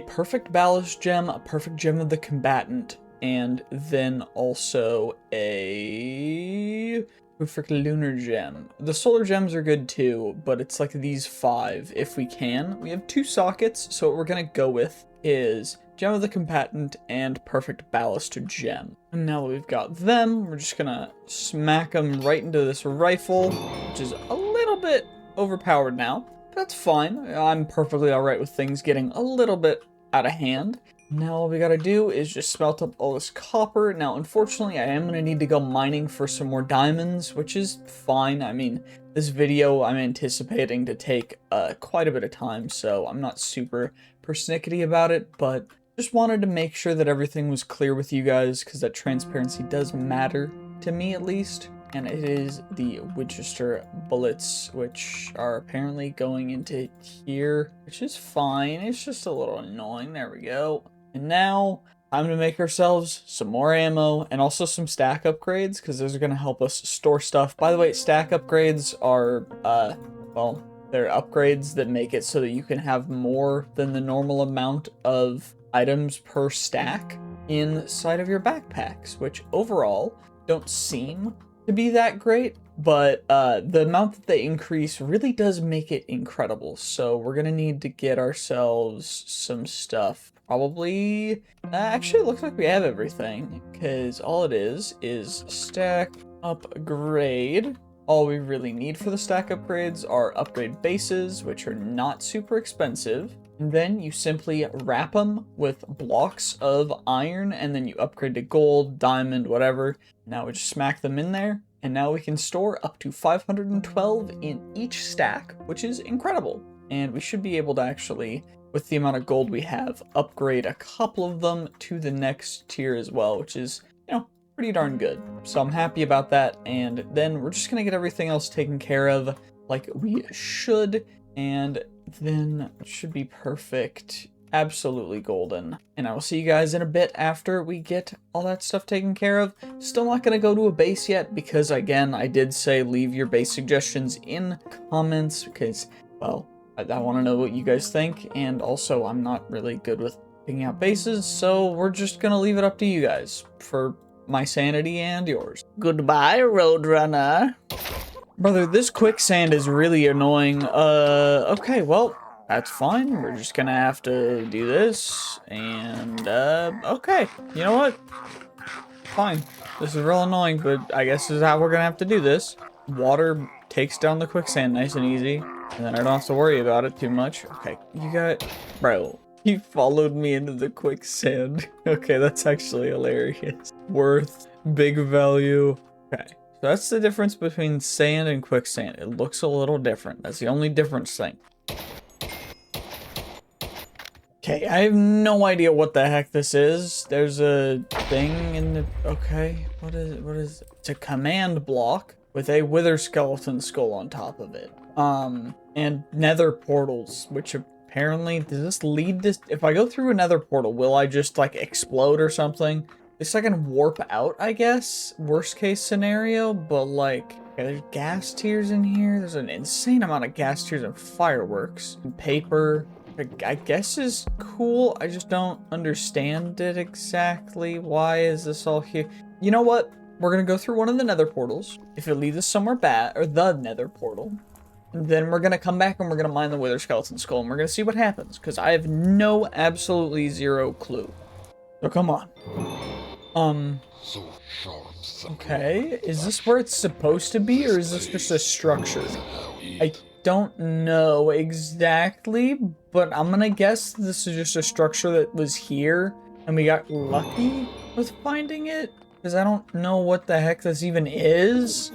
A: perfect ballast gem, a perfect gem of the combatant, and then also a perfect lunar gem. The solar gems are good too, but it's like these 5 if we can. We have 2 sockets, so what we're gonna go with is gem of the combatant and perfect ballast gem. And now that we've got them, we're just gonna smack them right into this rifle, which is a little bit overpowered now. That's fine. I'm perfectly alright with things getting a little bit out of hand. Now all we gotta do is just smelt up all this copper. Now, unfortunately, I am gonna need to go mining for some more diamonds, which is fine. I mean, this video I'm anticipating to take quite a bit of time, so I'm not super persnickety about it, but just wanted to make sure that everything was clear with you guys, because that transparency does matter, to me at least. And it is the Winchester bullets, which are apparently going into here, which is fine. It's just a little annoying. There we go. And now, time to make ourselves some more ammo and also some stack upgrades, because those are going to help us store stuff. By the way, stack upgrades are, well, they're upgrades that make it so that you can have more than the normal amount of items per stack inside of your backpacks, which overall don't seem to be that great, but the amount that they increase really does make it incredible. So we're gonna need to get ourselves some stuff. Probably, actually it looks like we have everything, because all it is stack upgrade, All we really need for the stack upgrades are upgrade bases, which are not super expensive. And then you simply wrap them with blocks of iron, and then you upgrade to gold, diamond, whatever. Now we just smack them in there, and now we can store up to 512 in each stack, which is incredible. And we should be able to actually, with the amount of gold we have, upgrade a couple of them to the next tier as well, which is, pretty darn good. So I'm happy about that, and then we're just gonna get everything else taken care of like we should, and then it should be perfect. Absolutely golden. And I will see you guys in a bit after we get all that stuff taken care of. Still not gonna go to a base yet because, again, I did say leave your base suggestions in comments because, well, I want to know what you guys think, and also I'm not really good with picking out bases, so we're just gonna leave it up to you guys for my sanity and yours. Goodbye, Roadrunner. Brother, this quicksand is really annoying. Okay, well, that's fine. We're just gonna have to do this, and, okay. You know what? Fine. This is real annoying, but I guess this is how we're gonna have to do this. Water takes down the quicksand nice and easy, and then I don't have to worry about it too much. Okay, you got... Bro. He followed me into the quicksand. Okay, that's actually hilarious. Worth, big value. Okay, so that's the difference between sand and quicksand. It looks a little different. That's the only difference thing. Okay, I have no idea what the heck this is. There's a thing in the... Okay, what is it? What is it? It's a command block with a wither skeleton skull on top of it. And nether portals, which are... Apparently, does this lead this? If I go through another portal, will I just like explode or something? It's like I can warp out, I guess. Worst case scenario, but like, okay, there's gas tiers in here. There's an insane amount of gas tiers and fireworks. And paper, I guess is cool. I just don't understand it exactly. Why is this all here? You know what? We're gonna go through one of the nether portals. If it leads us somewhere bad, or the nether portal. Then we're gonna come back and we're gonna mine the wither skeleton skull and we're gonna see what happens, because I have absolutely zero clue. So come on. Okay, is this where it's supposed to be, or is this just a structure? I don't know exactly, but I'm gonna guess this is just a structure that was here and we got lucky with finding it, because I don't know what the heck this even is.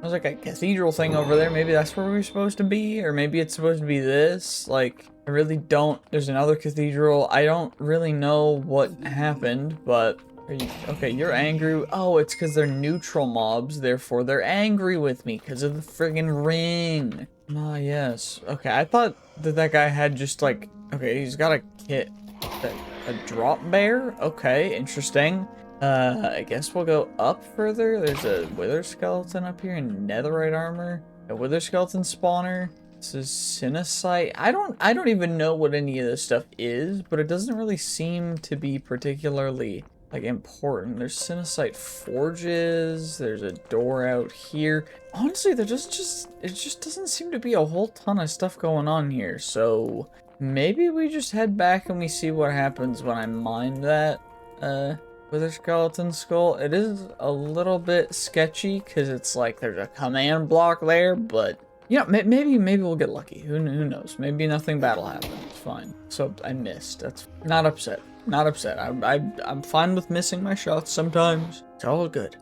A: There's like a cathedral thing over there. Maybe that's where we're supposed to be, or maybe it's supposed to be this. Like, I really don't. There's another cathedral. I don't really know what happened, but okay, you're angry. Oh, it's because they're neutral mobs, therefore they're angry with me because of the friggin' ring. Ah, yes. Okay, I thought that guy had just like, okay, he's got a kit, a drop bear. Okay, interesting. I guess we'll go up further. There's a wither skeleton up here in netherite armor. A wither skeleton spawner. This is Sinacite. I don't even know what any of this stuff is, but it doesn't really seem to be particularly like important. There's Sinacite forges. There's a door out here. Honestly, there just doesn't seem to be a whole ton of stuff going on here. So maybe we just head back and we see what happens when I mine that wither skeleton skull. It is a little bit sketchy because it's like there's a command block there, but you know, maybe we'll get lucky. Who knows? Maybe nothing bad will happen. It's fine. So I missed. That's not upset. Not upset. I'm fine with missing my shots sometimes. It's all good.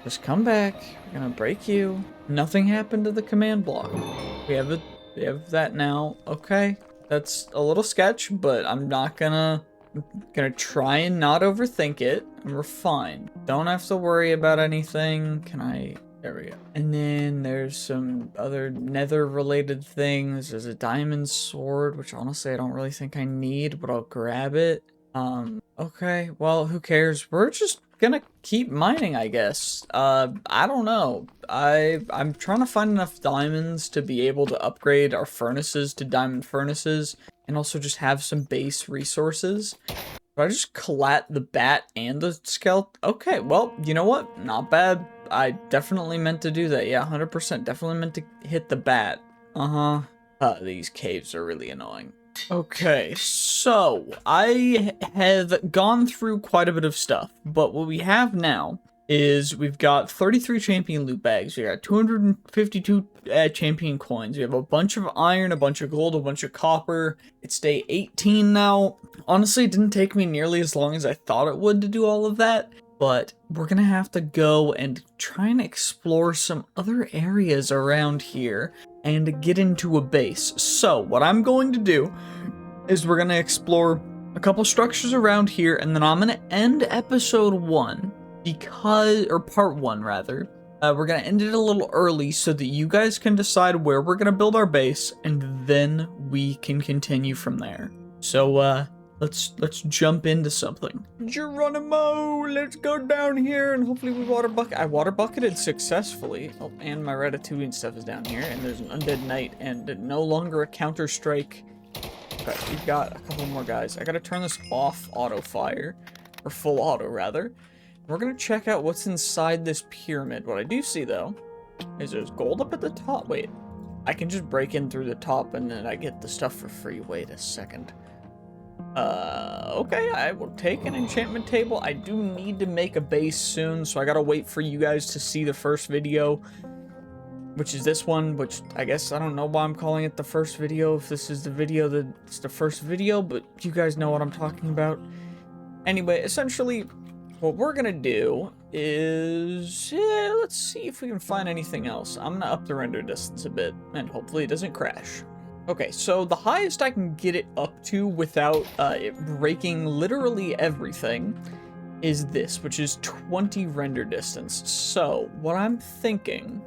A: Just come back. We're gonna break you. Nothing happened to the command block. We have that now. Okay. That's a little sketch, but I'm gonna try and not overthink it, and we're fine. Don't have to worry about anything. There we go. And then there's some other nether related things. There's a diamond sword, which honestly I don't really think I need, but I'll grab it. Okay, well, who cares? We're just gonna keep mining, I guess. I don't know. I'm trying to find enough diamonds to be able to upgrade our furnaces to diamond furnaces, and also just have some base resources. But I just collat the bat and the skeleton. Okay, well, you know what? Not bad. I definitely meant to do that. Yeah, 100%. Definitely meant to hit the bat. These caves are really annoying. Okay, so I have gone through quite a bit of stuff, but what we have now is we've got 33 champion loot bags, we got 252 champion coins, we have a bunch of iron, a bunch of gold, a bunch of copper. It's day 18 now. Honestly, it didn't take me nearly as long as I thought it would to do all of that, but we're gonna have to go and try and explore some other areas around here and get into a base. So what I'm going to do is we're gonna explore a couple structures around here, and then I'm gonna end episode 1 or part 1 rather. We're gonna end it a little early so that you guys can decide where we're gonna build our base, and then we can continue from there. So let's jump into something. Geronimo, let's go down here and hopefully we water bucket. I water bucketed successfully. Oh, and my ratatouille stuff is down here, and there's an undead knight and no longer a counter strike. Okay, we've got a couple more guys. I gotta turn this off auto fire, or full auto rather. We're gonna check out what's inside this pyramid. What I do see though is there's gold up at the top. Wait, I can just break in through the top and then I get the stuff for free. Wait a second. Okay, I will take an enchantment table. I do need to make a base soon, so I gotta wait for you guys to see the first video, which is this one, which I guess I don't know why I'm calling it the first video, if this is the video that's the first video, but you guys know what I'm talking about. Anyway, essentially, what we're gonna do is, let's see if we can find anything else. I'm gonna up the render distance a bit, and hopefully it doesn't crash. Okay, so the highest I can get it up to without it breaking literally everything is this, which is 20 render distance. So, what I'm thinking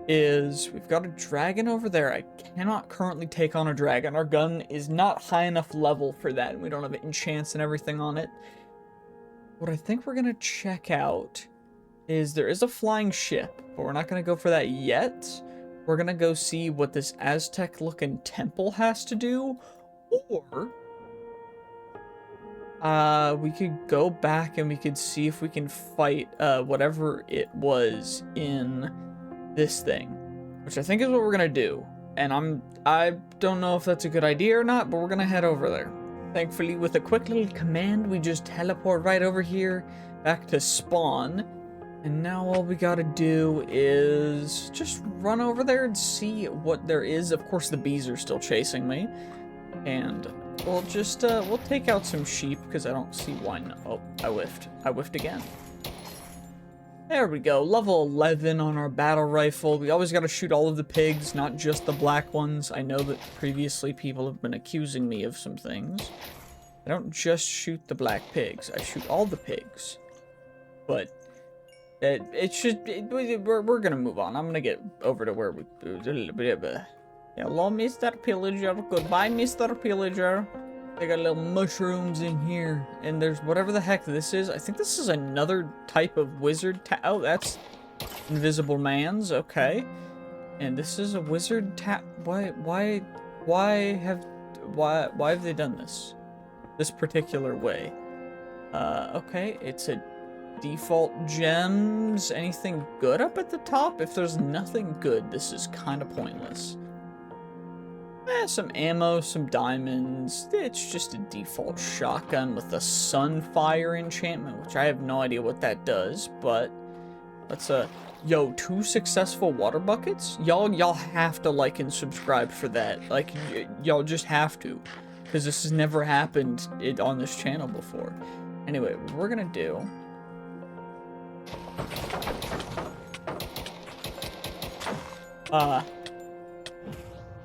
A: is we've got a dragon over there. I cannot currently take on a dragon. Our gun is not high enough level for that, and we don't have enchants and everything on it. What I think we're gonna check out is there is a flying ship, but we're not gonna go for that yet. We're gonna go see what this Aztec-looking temple has to do, or we could go back and we could see if we can fight whatever it was in this thing, which I think is what we're gonna do. And I don't know if that's a good idea or not, but we're gonna head over there. Thankfully, with a quick little command, we just teleport right over here back to spawn. And now all we gotta do is just run over there and see what there is. Of course, the bees are still chasing me. And we'll just, we'll take out some sheep, because I don't see why not. Oh, I whiffed. I whiffed again. There we go. Level 11 on our battle rifle. We always gotta shoot all of the pigs, not just the black ones. I know that previously people have been accusing me of some things. I don't just shoot the black pigs. I shoot all the pigs. But we're gonna move on. I'm gonna get over to where we hello, Mr. Pillager. Goodbye, Mr. Pillager. They got little mushrooms in here, and there's whatever the heck this is. I think this is another type of wizard. Oh, that's invisible man's. Okay, and this is a wizard Why have they done this particular way? Okay, it's a default gems. Anything good up at the top? If there's nothing good, this is kind of pointless. Some ammo, some diamonds. It's just a default shotgun with a sunfire enchantment, which I have no idea what that does, but let's yo, 2 successful water buckets? Y'all have to like and subscribe for that. Like, y'all just have to, because this has never happened on this channel before. Anyway, what we're gonna do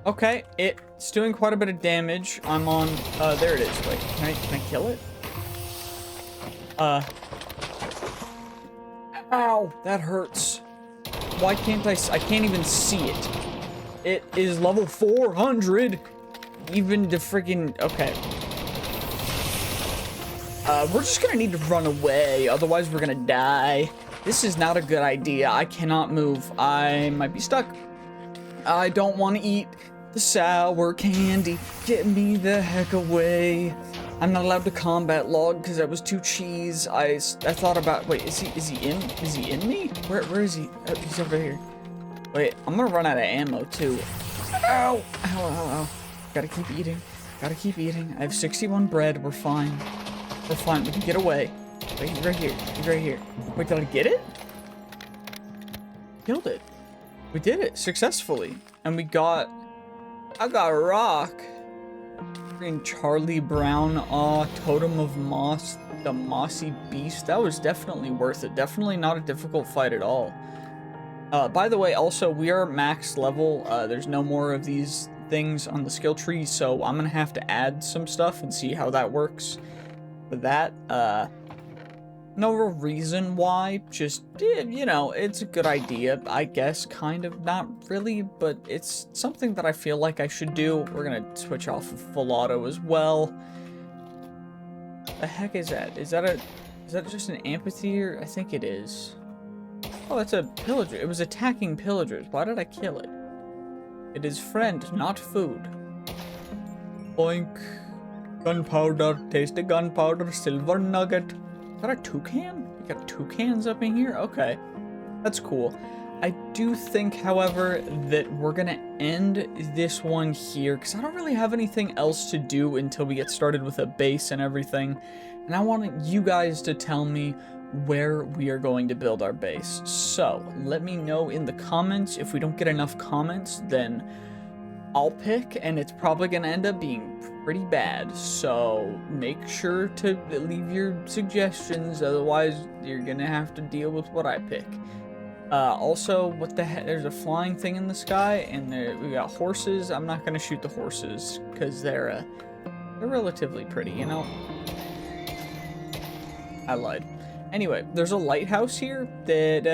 A: okay, it's doing quite a bit of damage. I'm on, there it is. Wait, can I kill it? Ow, that hurts. Why can't I can't even see it. It is level 400. Even the freaking, okay. We're just gonna need to run away, otherwise we're gonna die. This is not a good idea. I cannot move. I might be stuck. I don't want to eat the sour candy. Get me the heck away. I'm not allowed to combat log because that was too cheese. I thought about, wait, is he in me? Where is he? Oh, he's over here. Wait, I'm gonna run out of ammo too. Ow! Ow. Gotta keep eating. I have 61 bread. We're fine. We can get away. Wait, he's right here. He's right here. Wait, did I get it? Killed it. We did it successfully. And we got... I got a rock. Freaking Charlie Brown, Totem of Moss, the Mossy Beast. That was definitely worth it. Definitely not a difficult fight at all. By the way, also, we are max level. There's no more of these things on the skill tree, so I'm gonna have to add some stuff and see how that works. For that, no real reason why, just, you know, it's a good idea, I guess, kind of, not really, but it's something that I feel like I should do. We're gonna switch off of full auto as well. The heck is that? Is that just an amphitheater? I think it is. Oh, that's a pillager. It was attacking pillagers. Why did I kill it? It is friend, not food. Boink. Gunpowder. Taste the gunpowder. Silver nugget. Is that a toucan? You got toucans up in here? Okay. That's cool. I do think, however, that we're gonna end this one here, because I don't really have anything else to do until we get started with a base and everything. And I want you guys to tell me where we are going to build our base. So, let me know in the comments. If we don't get enough comments, then I'll pick, and it's probably going to end up being pretty bad. So, make sure to leave your suggestions, otherwise you're going to have to deal with what I pick. Also, what the heck, there's a flying thing in the sky, and we got horses. I'm not going to shoot the horses, because they're relatively pretty, you know? I lied. Anyway, there's a lighthouse here that,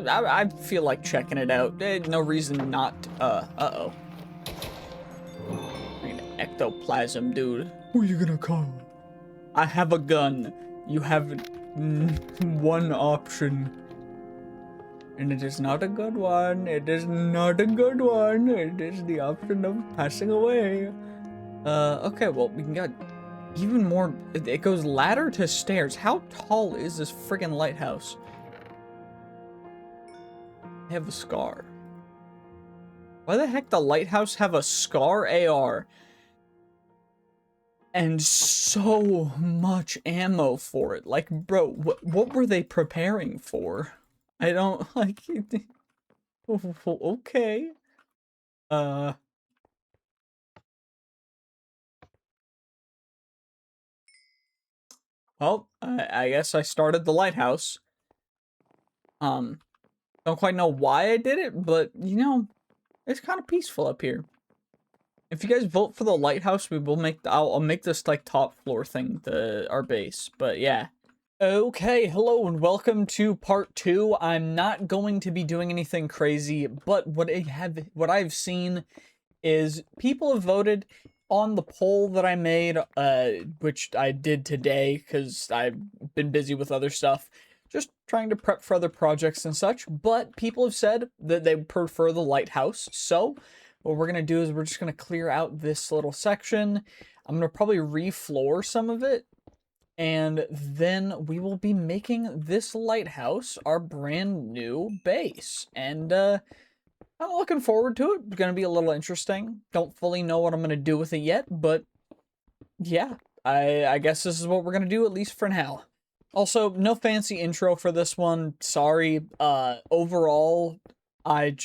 A: I feel like checking it out. No reason not, uh-oh. Ectoplasm, dude. Who are you gonna call? I have a gun. You have one option. And it is not a good one. It is not a good one. It is the option of passing away. Okay, well, we can get even more. It goes ladder to stairs. How tall is this friggin' lighthouse? I have a scar. Why the heck the lighthouse have a scar AR? And so much ammo for it. Like, bro, what were they preparing for? I don't, like, okay. Well, I guess I started the lighthouse. Don't quite know why I did it, but, you know, it's kind of peaceful up here. If you guys vote for the lighthouse, we will make, I'll make this, like, top floor thing, our base, but yeah. Okay, hello and welcome to part 2. I'm not going to be doing anything crazy, but what I've seen is people have voted on the poll that I made, which I did today because I've been busy with other stuff, just trying to prep for other projects and such, but people have said that they prefer the lighthouse, so what we're going to do is we're just going to clear out this little section. I'm going to probably refloor some of it, and then we will be making this lighthouse our brand new base, and I'm looking forward to it. It's going to be a little interesting. Don't fully know what I'm going to do with it yet, but yeah, I guess this is what we're going to do, at least for now. Also, no fancy intro for this one. Sorry. Overall, I'm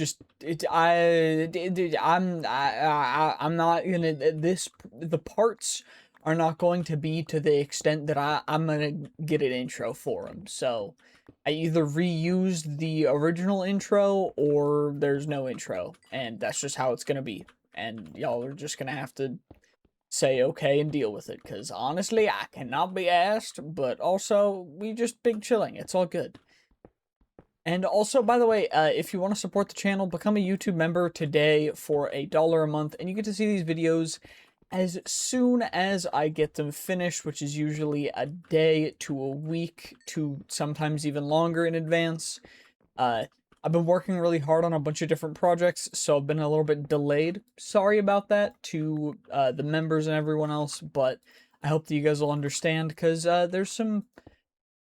A: not gonna, the parts are not going to be to the extent that I'm gonna get an intro for them. So I either reused the original intro or there's no intro, and that's just how it's gonna be. And y'all are just gonna have to say okay and deal with it, because honestly, I cannot be asked, but also, we just big chilling. It's all good. And also, by the way, if you want to support the channel, become a YouTube member today for $1 a month, and you get to see these videos as soon as I get them finished, which is usually a day to a week to sometimes even longer in advance. I've been working really hard on a bunch of different projects, so I've been a little bit delayed. Sorry about that to the members and everyone else, but I hope that you guys will understand, because there's some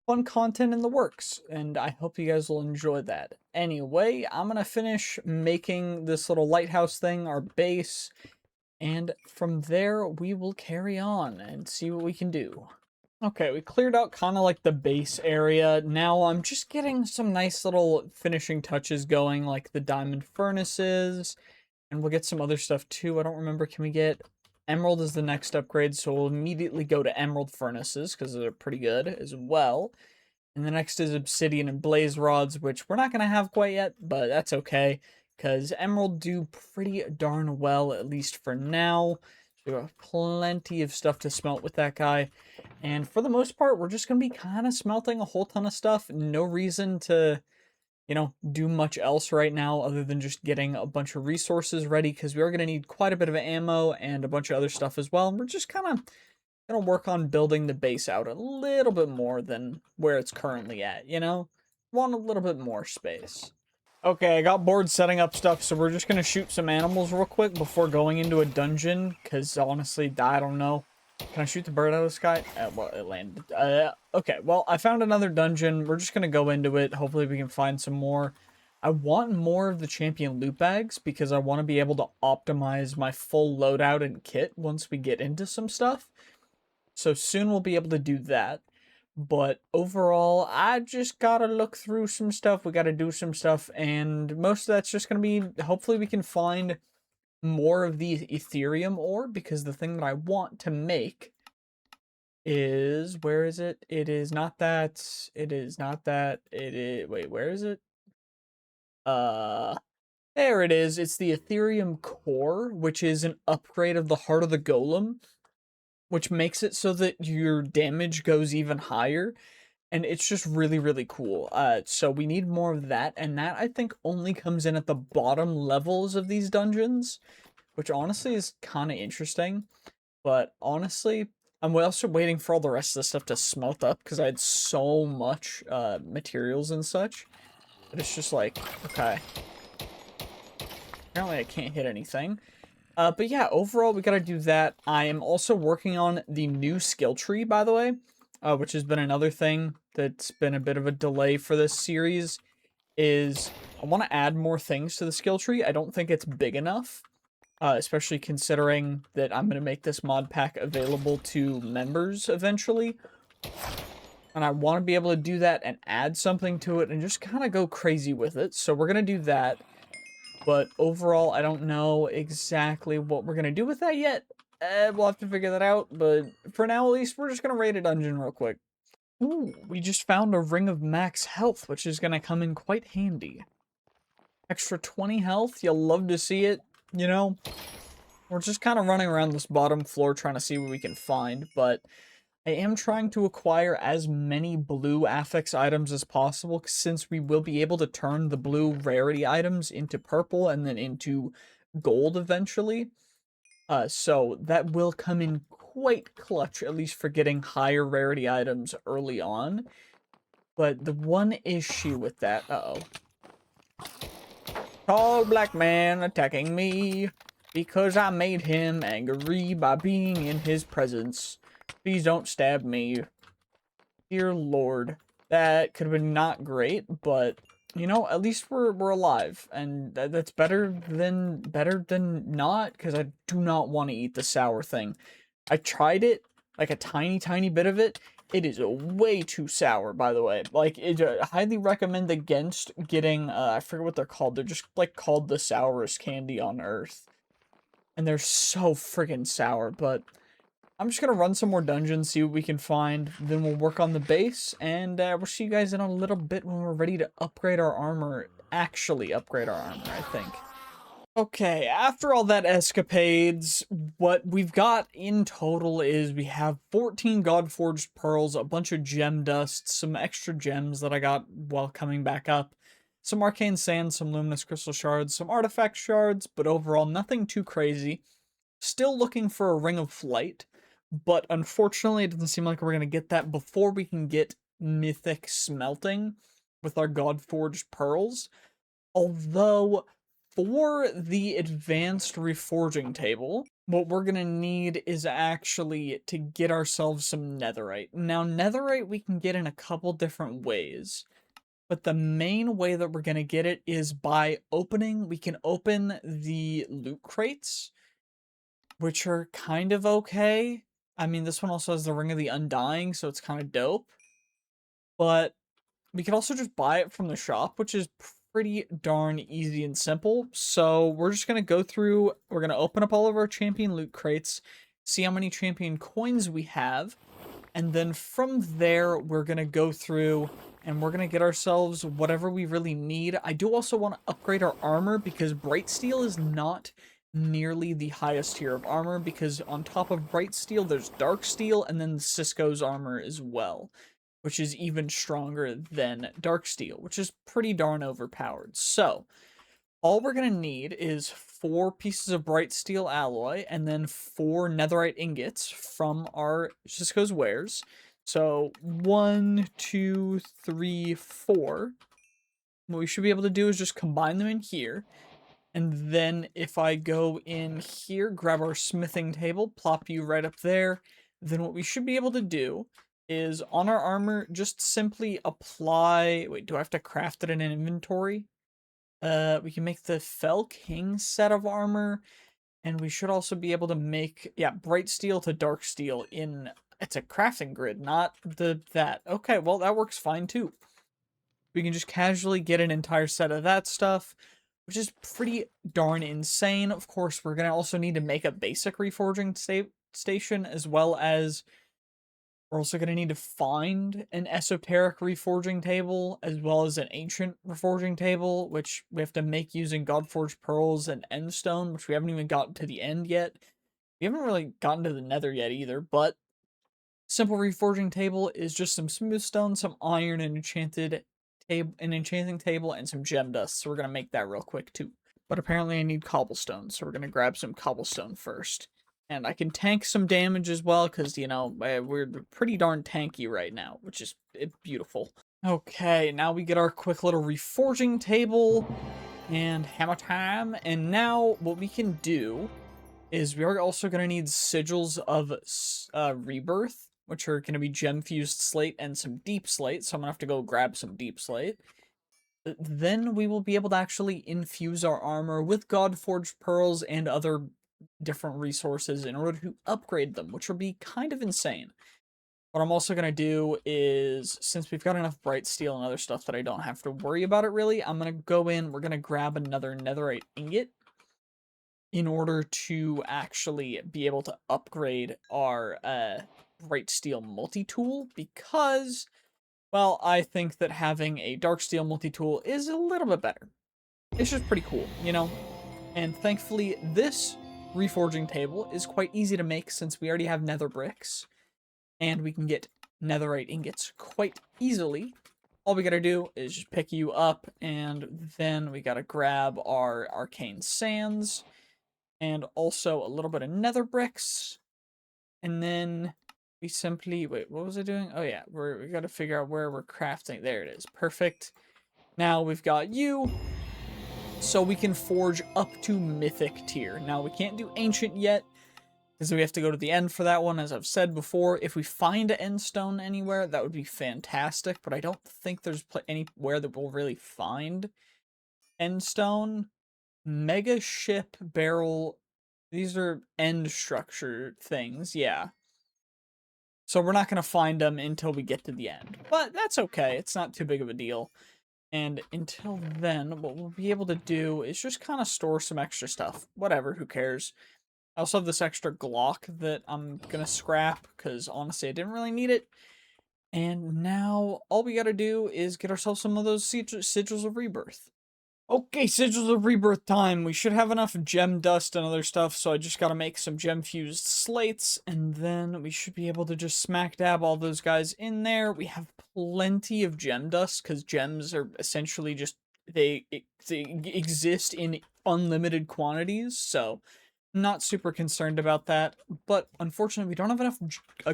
A: fun content in the works, and I hope you guys will enjoy that. Anyway, I'm gonna finish making this little lighthouse thing, our base, and from there we will carry on and see what we can do. Okay, we cleared out kind of like the base area. Now I'm just getting some nice little finishing touches going, like the diamond furnaces, and we'll get some other stuff too. I don't remember. Can we get emerald is the next upgrade, so we'll immediately go to emerald furnaces because they're pretty good as well. And the next is obsidian and blaze rods, which we're not going to have quite yet, but that's okay because emerald do pretty darn well, at least for now. So we have plenty of stuff to smelt with that guy. And for the most part, we're just going to be kind of smelting a whole ton of stuff. No reason to, do much else right now other than just getting a bunch of resources ready because we are going to need quite a bit of ammo and a bunch of other stuff as well. And we're just kind of going to work on building the base out a little bit more than where it's currently at, Want a little bit more space. Okay, I got bored setting up stuff, so we're just going to shoot some animals real quick before going into a dungeon, because honestly, I don't know. Can I shoot the bird out of the sky? Well, it landed. Okay, well, I found another dungeon. We're just going to go into it. Hopefully we can find some more. I want more of the champion loot bags, because I want to be able to optimize my full loadout and kit once we get into some stuff. So soon we'll be able to do that. But overall, I just gotta look through some stuff. We gotta do some stuff, and most of that's just gonna be, hopefully we can find more of the Ethereum ore, because the thing that I want to make is, where is it? It is not that, it is not that, it is, wait, where is it? There it is. It's the Ethereum core, which is an upgrade of the Heart of the Golem, which makes it so that your damage goes even higher. And it's just really, really cool. So we need more of that. And that, I think, only comes in at the bottom levels of these dungeons. Which, honestly, is kind of interesting. But, honestly, I'm also waiting for all the rest of the stuff to smelt up. Because I had so much materials and such. But it's just like, okay. Apparently I can't hit anything. But yeah, overall, we gotta do that. I am also working on the new skill tree, by the way, which has been another thing that's been a bit of a delay for this series, is I want to add more things to the skill tree. I don't think it's big enough, especially considering that I'm going to make this mod pack available to members eventually. And I want to be able to do that and add something to it and just kind of go crazy with it. So we're going to do that. But overall, I don't know exactly what we're going to do with that yet. We'll have to figure that out. But for now, at least, we're just going to raid a dungeon real quick. Ooh, we just found a ring of max health, which is going to come in quite handy. Extra 20 health, you'll love to see it, We're just kind of running around this bottom floor trying to see what we can find, but I am trying to acquire as many blue affix items as possible, since we will be able to turn the blue rarity items into purple and then into gold eventually. So that will come in quite clutch, at least for getting higher rarity items early on. But the one issue with that, tall black man attacking me because I made him angry by being in his presence. Please don't stab me. Dear Lord. That could have been not great, but at least we're alive, and that's better than not, because I do not want to eat the sour thing. I tried it, like a tiny bit of it. It is way too sour, by the way. Like, I highly recommend against getting, I forget what they're called. They're just, like, called the sourest candy on Earth. And they're so friggin' sour, but I'm just gonna run some more dungeons, see what we can find, then we'll work on the base, and we'll see you guys in a little bit when we're ready to upgrade our armor. Actually upgrade our armor, I think. Okay, after all that escapades, what we've got in total is we have 14 Godforged Pearls, a bunch of gem dust, some extra gems that I got while coming back up, some arcane sand, some luminous crystal shards, some artifact shards, but overall nothing too crazy. Still looking for a ring of flight, but unfortunately it doesn't seem like we're going to get that before we can get mythic smelting with our Godforged Pearls. Although, for the advanced reforging table, what we're going to need is actually to get ourselves some netherite. Now, netherite we can get in a couple different ways, but the main way that we're going to get it is by we can open the loot crates, which are kind of okay. I mean, this one also has the Ring of the Undying, so it's kind of dope. But we can also just buy it from the shop, which is pretty darn easy and simple. So we're just going to go through, we're going to open up all of our champion loot crates, see how many champion coins we have, and then from there, we're going to go through and we're going to get ourselves whatever we really need. I do also want to upgrade our armor because Bright Steel is not nearly the highest tier of armor, because on top of Bright Steel, there's Dark Steel and then Cisco's armor as well, which is even stronger than Dark Steel, which is pretty darn overpowered. So, all we're going to need is 4 pieces of bright steel alloy and then 4 netherite ingots from our Cisco's wares. So 1, 2, 3, 4. What we should be able to do is just combine them in here. And then if I go in here, grab our smithing table, plop you right up there, then what we should be able to do is on our armor, just simply apply... Wait, do I have to craft it in an inventory? We can make the Fell King set of armor, and we should also be able to make, yeah, bright steel to dark steel in, it's a crafting grid, not that. Okay, well, that works fine too. We can just casually get an entire set of that stuff, which is pretty darn insane. Of course, we're going to also need to make a basic reforging station, as well as we're also going to need to find an esoteric reforging table, as well as an ancient reforging table, which we have to make using Godforged Pearls and Endstone, which we haven't even gotten to the end yet. We haven't really gotten to the nether yet either, but simple reforging table is just some smooth stone, some iron, an enchanting table, and some gem dust. So we're going to make that real quick too. But apparently I need cobblestone, so we're going to grab some cobblestone first. And I can tank some damage as well, because, you know, we're pretty darn tanky right now, which is beautiful. Okay, now we get our quick little reforging table and hammer time. And now what we can do is we are also going to need sigils of rebirth, which are going to be gem-fused slate and some deep slate. So I'm going to have to go grab some deep slate. Then we will be able to actually infuse our armor with Godforged Pearls and other different resources in order to upgrade them, which will be kind of insane. What I'm also going to do is, since we've got enough bright steel and other stuff that I don't have to worry about it really, I'm going to go in, we're going to grab another netherite ingot in order to actually be able to upgrade our bright steel multi-tool, because, well, I think that having a dark steel multi-tool is a little bit better. It's just pretty cool, you know? And thankfully, this reforging table is quite easy to make since we already have nether bricks, and we can get netherite ingots quite easily. All we gotta do is just pick you up, and then we gotta grab our arcane sands, and also a little bit of nether bricks, and then we simply, wait, what was I doing? Oh yeah, we gotta figure out where we're crafting. There it is, perfect. Now we've got you, so we can forge up to mythic tier. Now we can't do ancient yet, because we have to go to the end for that one, as I've said before. If we find an endstone anywhere, that would be fantastic, but I don't think there's anywhere that we'll really find endstone. Mega ship barrel, these are end structure things, yeah. So we're not going to find them until we get to the end, but that's okay. It's not too big of a deal. And until then, what we'll be able to do is just kind of store some extra stuff. Whatever, who cares? I also have this extra Glock that I'm gonna scrap, because honestly, I didn't really need it. And now, all we gotta do is get ourselves some of those sigils of rebirth. Okay, sigils of rebirth time. We should have enough gem dust and other stuff, so I just gotta make some gem-fused slates, and then we should be able to just smack dab all those guys in there. We have plenty of gem dust, because gems are essentially just, they exist in unlimited quantities, so not super concerned about that. But unfortunately, we don't have enough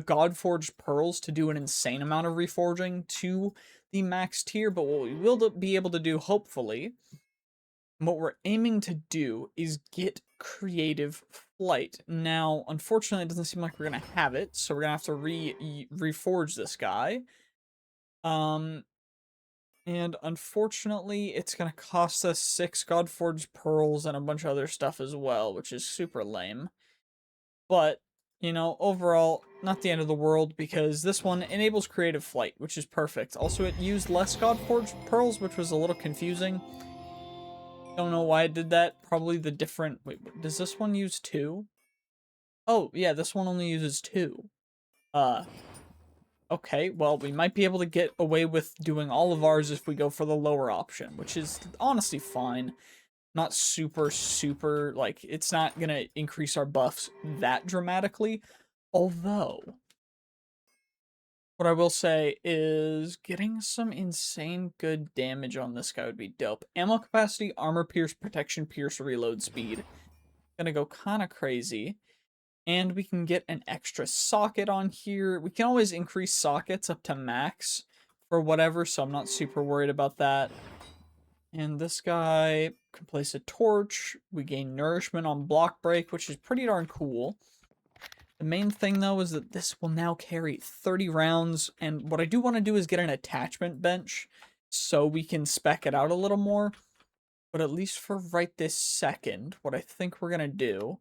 A: Godforged Pearls to do an insane amount of reforging to the max tier, but what we will be able to do, hopefully, what we're aiming to do is get creative flight. Now, unfortunately, it doesn't seem like we're going to have it, so we're going to have to reforge this guy. And unfortunately, it's going to cost us 6 Godforged Pearls and a bunch of other stuff as well, which is super lame. But, you know, overall, not the end of the world, because this one enables creative flight, which is perfect. Also, it used less Godforged pearls, which was a little confusing. Don't know why it did that. Probably the different... Wait, does this one use 2? Oh, yeah, this one only uses 2. Okay, well, we might be able to get away with doing all of ours if we go for the lower option, which is honestly fine. Not super, like, it's not gonna increase our buffs that dramatically. Although, what I will say is getting some insane good damage on this guy would be dope. Ammo capacity, armor pierce, protection pierce, reload speed. Gonna go kind of crazy. And we can get an extra socket on here. We can always increase sockets up to max for whatever, so I'm not super worried about that. And this guy can place a torch. We gain nourishment on block break, which is pretty darn cool. The main thing, though, is that this will now carry 30 rounds, and what I do want to do is get an attachment bench so we can spec it out a little more. But at least for right this second, what I think we're going to do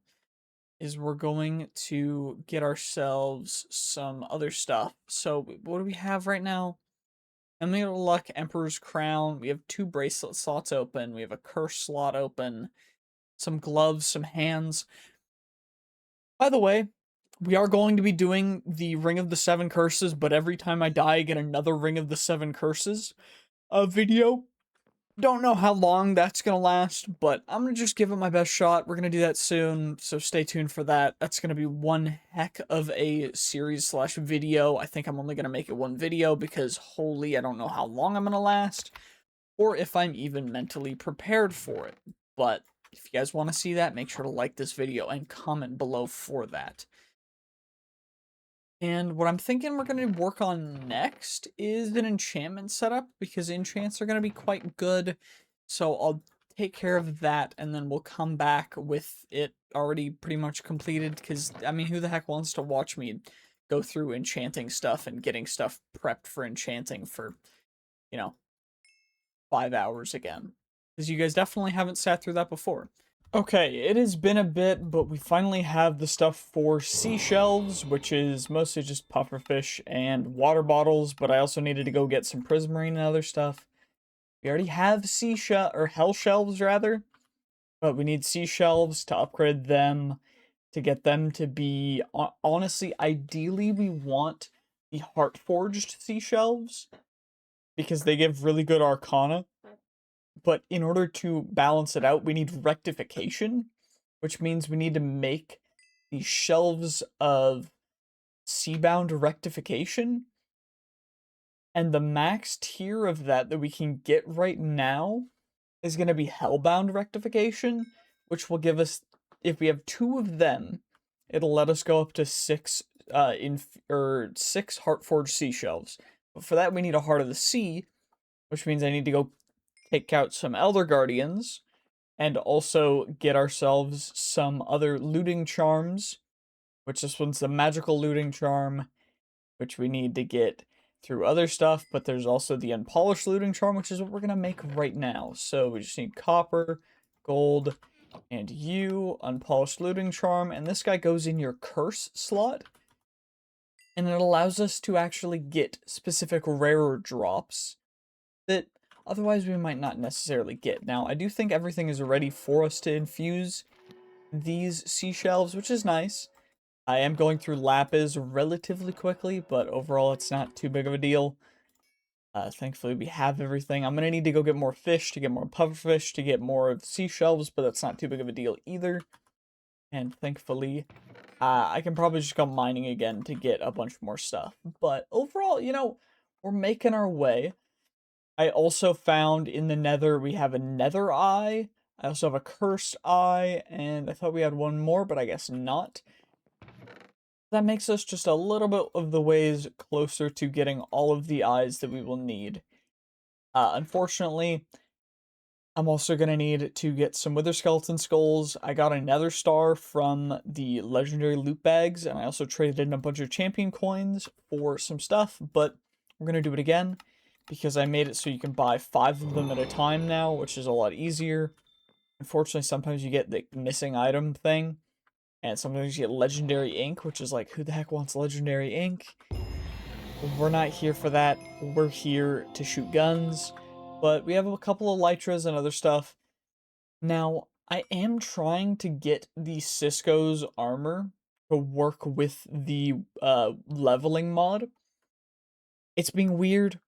A: is we're going to get ourselves some other stuff. So what do we have right now? Amulet of Luck, Emperor's Crown. We have 2 bracelet slots open. We have a curse slot open. Some gloves, some hands. By the way, we are going to be doing the Ring of the 7 Curses, but every time I die, I get another Ring of the 7 Curses video. Don't know how long that's going to last, but I'm going to just give it my best shot. We're going to do that soon, so stay tuned for that. That's going to be one heck of a series/video. I think I'm only going to make it one video because, holy, I don't know how long I'm going to last, or if I'm even mentally prepared for it. But if you guys want to see that, make sure to like this video and comment below for that. And what I'm thinking we're going to work on next is an enchantment setup, because enchants are going to be quite good. So I'll take care of that, and then we'll come back with it already pretty much completed, because, I mean, who the heck wants to watch me go through enchanting stuff and getting stuff prepped for enchanting for, 5 hours again? Because you guys definitely haven't sat through that before. Okay, it has been a bit, but we finally have the stuff for seashells, which is mostly just pufferfish and water bottles, but I also needed to go get some prismarine and other stuff. We already have hell shelves rather, but we need sea shelves to upgrade them, to get them to be, honestly, ideally we want the heart forged sea shelves, because they give really good arcana. But in order to balance it out, we need rectification, which means we need to make the shelves of Seabound rectification. And the max tier of that we can get right now is going to be Hellbound rectification, which will give us, if we have 2 of them, it'll let us go up to 6 Heartforged sea shelves. But for that, we need a Heart of the Sea, which means I need to go take out some Elder Guardians, and also get ourselves some other looting charms, which this one's the magical looting charm, which we need to get through other stuff, but there's also the unpolished looting charm, which is what we're going to make right now. So we just need copper, gold, and unpolished looting charm, and this guy goes in your curse slot, and it allows us to actually get specific rarer drops that otherwise we might not necessarily get. Now, I do think everything is ready for us to infuse these seashells, which is nice. I am going through lapis relatively quickly, but overall it's not too big of a deal. Thankfully we have everything. I'm going to need to go get more fish, to get more pufferfish, to get more of seashells, but that's not too big of a deal either. And thankfully, I can probably just go mining again to get a bunch more stuff. But overall, we're making our way. I also found in the nether, we have a nether eye. I also have a cursed eye, and I thought we had one more, but I guess not. That makes us just a little bit of the ways closer to getting all of the eyes that we will need. Unfortunately, I'm also going to need to get some wither skeleton skulls. I got a nether star from the legendary loot bags, and I also traded in a bunch of champion coins for some stuff, but we're going to do it again, because I made it so you can buy 5 of them at a time now, which is a lot easier. Unfortunately, sometimes you get the missing item thing, And sometimes you get legendary ink, which is like, who the heck wants legendary ink? We're not here for that. We're here to shoot guns. But we have a couple of Lytras and other stuff. Now, I am trying to get the Cisco's armor to work with the leveling mod. It's being weird.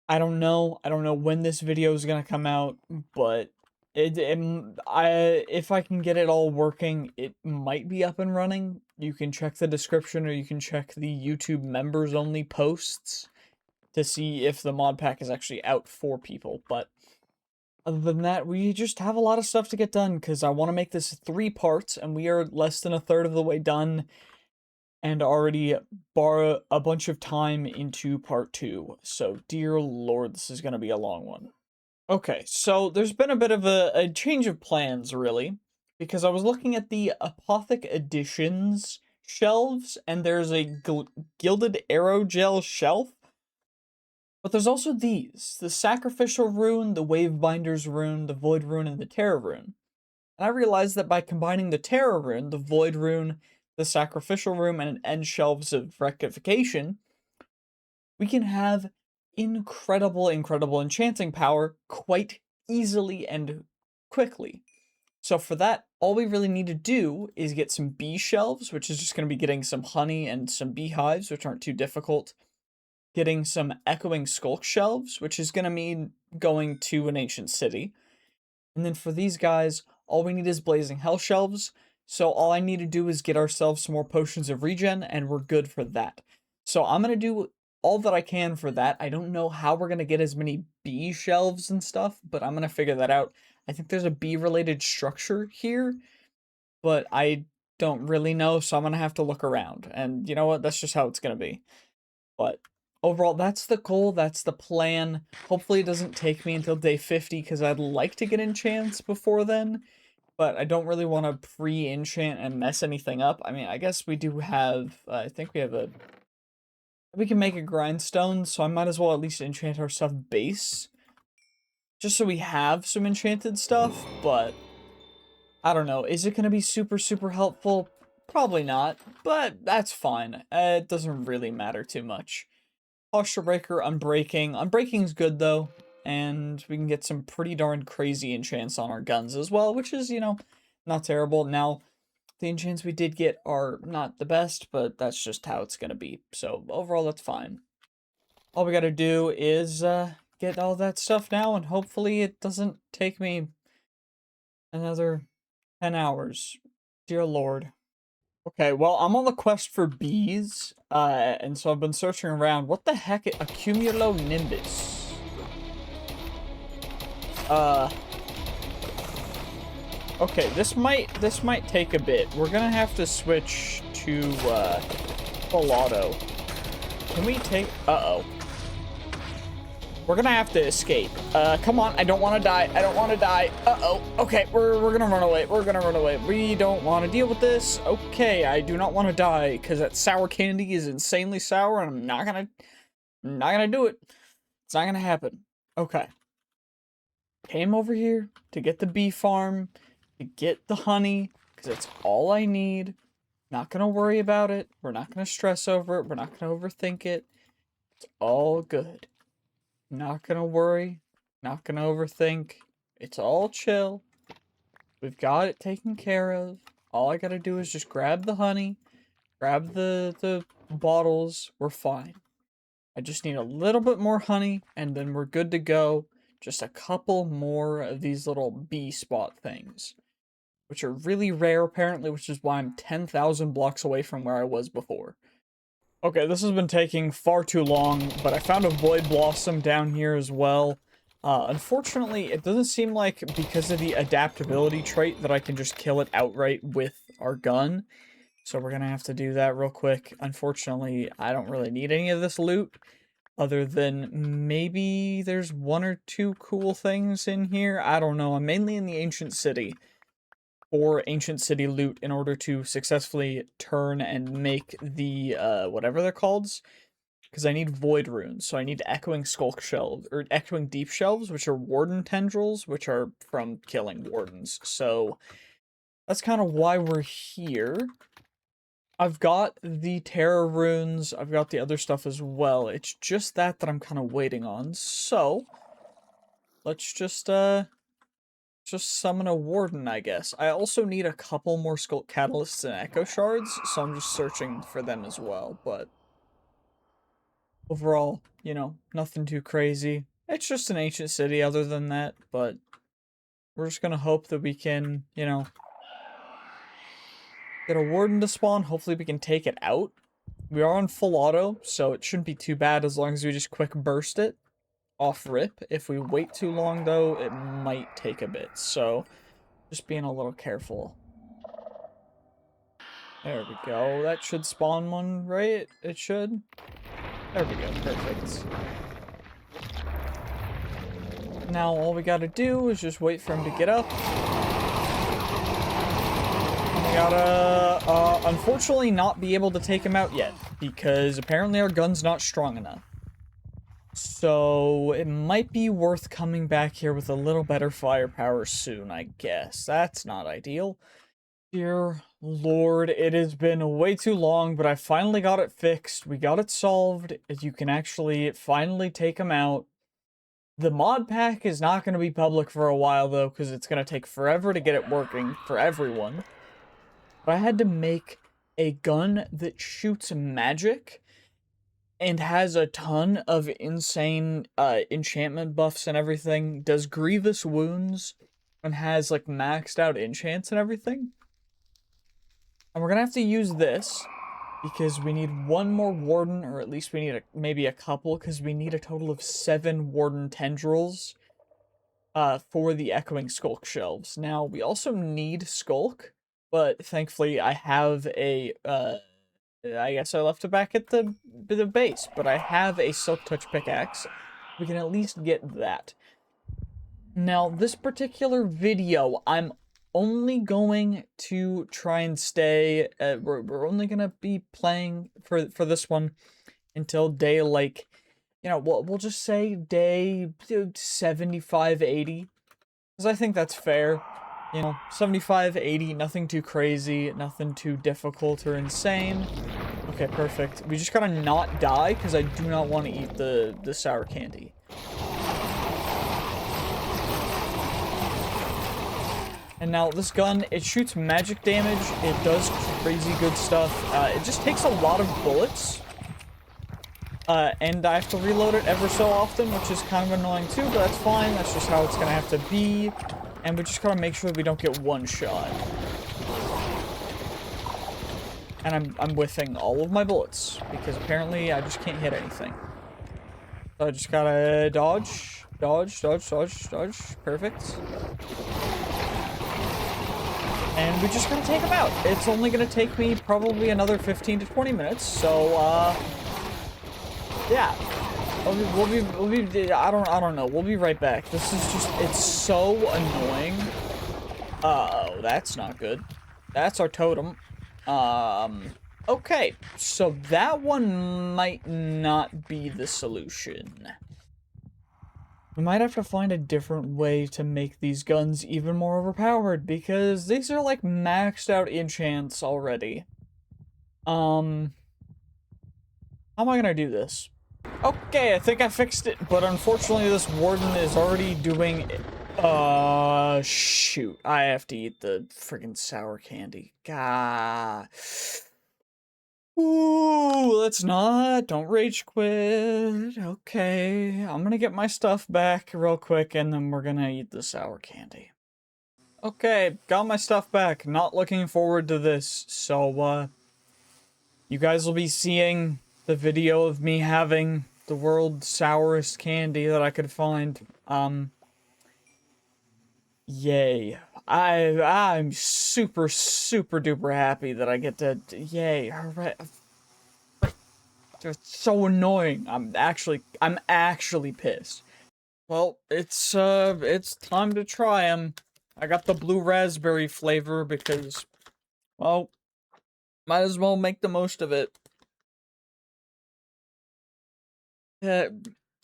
A: I don't know. I don't know when this video is gonna come out, but if I can get it all working, it might be up and running. You can check the description or you can check the YouTube members only posts to see if the mod pack is actually out for people. But other than that, we just have a lot of stuff to get done because I want to make this 3 parts, and we are less than a third of the way done and already borrow a bunch of time into part 2. So, dear lord, this is going to be a long one. Okay, so there's been a bit of a change of plans, really, because I was looking at the Apothic Editions shelves, and there's a Gilded Aerogel shelf, but there's also these, the Sacrificial Rune, the Wavebinder's Rune, the Void Rune, and the Terror Rune. And I realized that by combining the Terror Rune, the Void Rune, the Sacrificial Rune, and end shelves of Rectification, we can have incredible enchanting power quite easily and quickly. So for that, all we really need to do is get some bee shelves, which is just going to be getting some honey and some beehives, which aren't too difficult. Getting some echoing skulk shelves, which is going to mean going to an ancient city. And then for these guys, all we need is blazing hell shelves. So all I need to do is get ourselves some more potions of regen, and we're good for that. So I'm going to do all that I can for that. I don't know how we're going to get as many bee shelves and stuff, but I'm going to figure that out. I think there's a bee-related structure here, but I don't really know, so I'm going to have to look around. And you know what? That's just how it's going to be. But overall, that's the goal, that's the plan. Hopefully it doesn't take me until day 50, because I'd like to get enchants before then, but I don't really want to pre-enchant and mess anything up. I mean, I guess we do have, I think we have we can make a grindstone, so I might as well at least enchant our stuff base, just so we have some enchanted stuff, but I don't know. Is it going to be super helpful? Probably not, but that's fine. It doesn't really matter too much. Posture Breaker, Unbreaking. Unbreaking's good, though, and we can get some pretty darn crazy enchants on our guns as well, which is, you know, not terrible. Now, the enchants we did get are not the best, but that's just how it's going to be. So, overall, that's fine. All we got to do is get all that stuff now, and hopefully it doesn't take me another 10 hours. Dear Lord. Okay, well, I'm on the quest for bees, and so I've been searching around. What the heck? A cumulonimbus. Okay, this might take a bit. We're gonna have to switch to, full auto. Can we take, uh-oh. We're gonna have to escape. Come on, I don't want to die. I don't want to die. Uh-oh. Okay, we're gonna run away. We're gonna run away. We don't want to deal with this. Okay, I do not want to die, because that sour candy is insanely sour, and I'm not gonna do it. It's not gonna happen. Okay. Came over here to get the bee farm, to get the honey, because it's all I need. Not gonna worry about it. We're not gonna stress over it. We're not gonna overthink it. It's all good. Not gonna worry, not gonna overthink. It's all chill. We've got it taken care of. All I gotta do is just grab the honey, grab the bottles. We're fine. I just need a little bit more honey, and then we're good to go. Just a couple more of these little bee spot things, which are really rare apparently, which is why I'm 10,000 blocks away from where I was before. Okay, this has been taking far too long, but I found a Void Blossom down here as well. Unfortunately, it doesn't seem like, because of the adaptability trait, that I can just kill it outright with our gun. So we're gonna have to do that real quick. Unfortunately, I don't really need any of this loot, other than maybe there's 1 or 2 cool things in here. I don't know. I'm mainly in the Ancient City for Ancient City loot in order to successfully turn and make the, whatever they're called. Because I need Void Runes, so I need Echoing Skulk Shelves, or Echoing Deep Shelves, which are Warden Tendrils, which are from killing Wardens. So, that's kind of why we're here. I've got the terror runes, I've got the other stuff as well. It's just that I'm kind of waiting on. So, let's just summon a warden, I guess. I also need a couple more Sculpt Catalysts and Echo Shards, so I'm just searching for them as well, but overall, you know, nothing too crazy. It's just an ancient city other than that, but we're just gonna hope that we can, you know, get a warden to spawn. Hopefully we can take it out. We are on full auto, so it shouldn't be too bad as long as we just quick burst it off rip. If we wait too long, though, it might take a bit, so just being a little careful. There we go. That should spawn one, right? It should. There we go. Perfect. Now all we gotta do is just wait for him to get up. We gotta, unfortunately not be able to take him out yet, because apparently our gun's not strong enough. So, it might be worth coming back here with a little better firepower soon, I guess. That's not ideal. Dear Lord, it has been way too long, but I finally got it fixed. We got it solved. You can actually finally take him out. The mod pack is not going to be public for a while, though, because it's going to take forever to get it working for everyone. But I had to make a gun that shoots magic and has a ton of insane enchantment buffs and everything, does grievous wounds, and has, like, maxed out enchants and everything. And we're going to have to use this, because we need one more warden, or at least we need maybe a couple, because we need a total of 7 warden tendrils for the echoing skulk shelves. Now, we also need skulk, but thankfully I have a, I guess I left it back at the base, but I have a silk touch pickaxe. We can at least get that. Now, this particular video, I'm only going to try and stay, we're only gonna be playing for this one until day, like, you know, we'll just say day 75, 80, because I think that's fair. You know, 75, 80, nothing too crazy, nothing too difficult or insane. Okay, perfect. We just gotta not die, because I do not want to eat the sour candy. And now, this gun, it shoots magic damage, it does crazy good stuff, it just takes a lot of bullets, and I have to reload it ever so often, which is kind of annoying too, but that's fine, that's just how it's gonna have to be, and we just gotta make sure we don't get one shot. And I'm whiffing all of my bullets, because apparently I just can't hit anything. So I just gotta dodge, dodge, dodge, dodge, dodge, perfect. And we just gotta take him out. It's only gonna take me probably another 15 to 20 minutes, so, yeah. We'll be, I don't know, we'll be right back. This is just, it's so annoying. Uh-oh, that's not good. That's our totem. Okay, so that one might not be the solution. We might have to find a different way to make these guns even more overpowered, because these are like maxed out enchants already. How am I gonna do this? Okay, I think I fixed it, but unfortunately this warden is already doing shoot. I have to eat the freaking sour candy. Gah. Ooh, let's not. Don't rage quit. Okay, I'm gonna get my stuff back real quick, and then we're gonna eat the sour candy. Okay, got my stuff back. Not looking forward to this, so, you guys will be seeing the video of me having the world's sourest candy that I could find. Yay. I'm super, super duper happy that I get to, yay, alright. They're so annoying. I'm actually pissed. Well, it's time to try them. I got the blue raspberry flavor because, well, might as well make the most of it.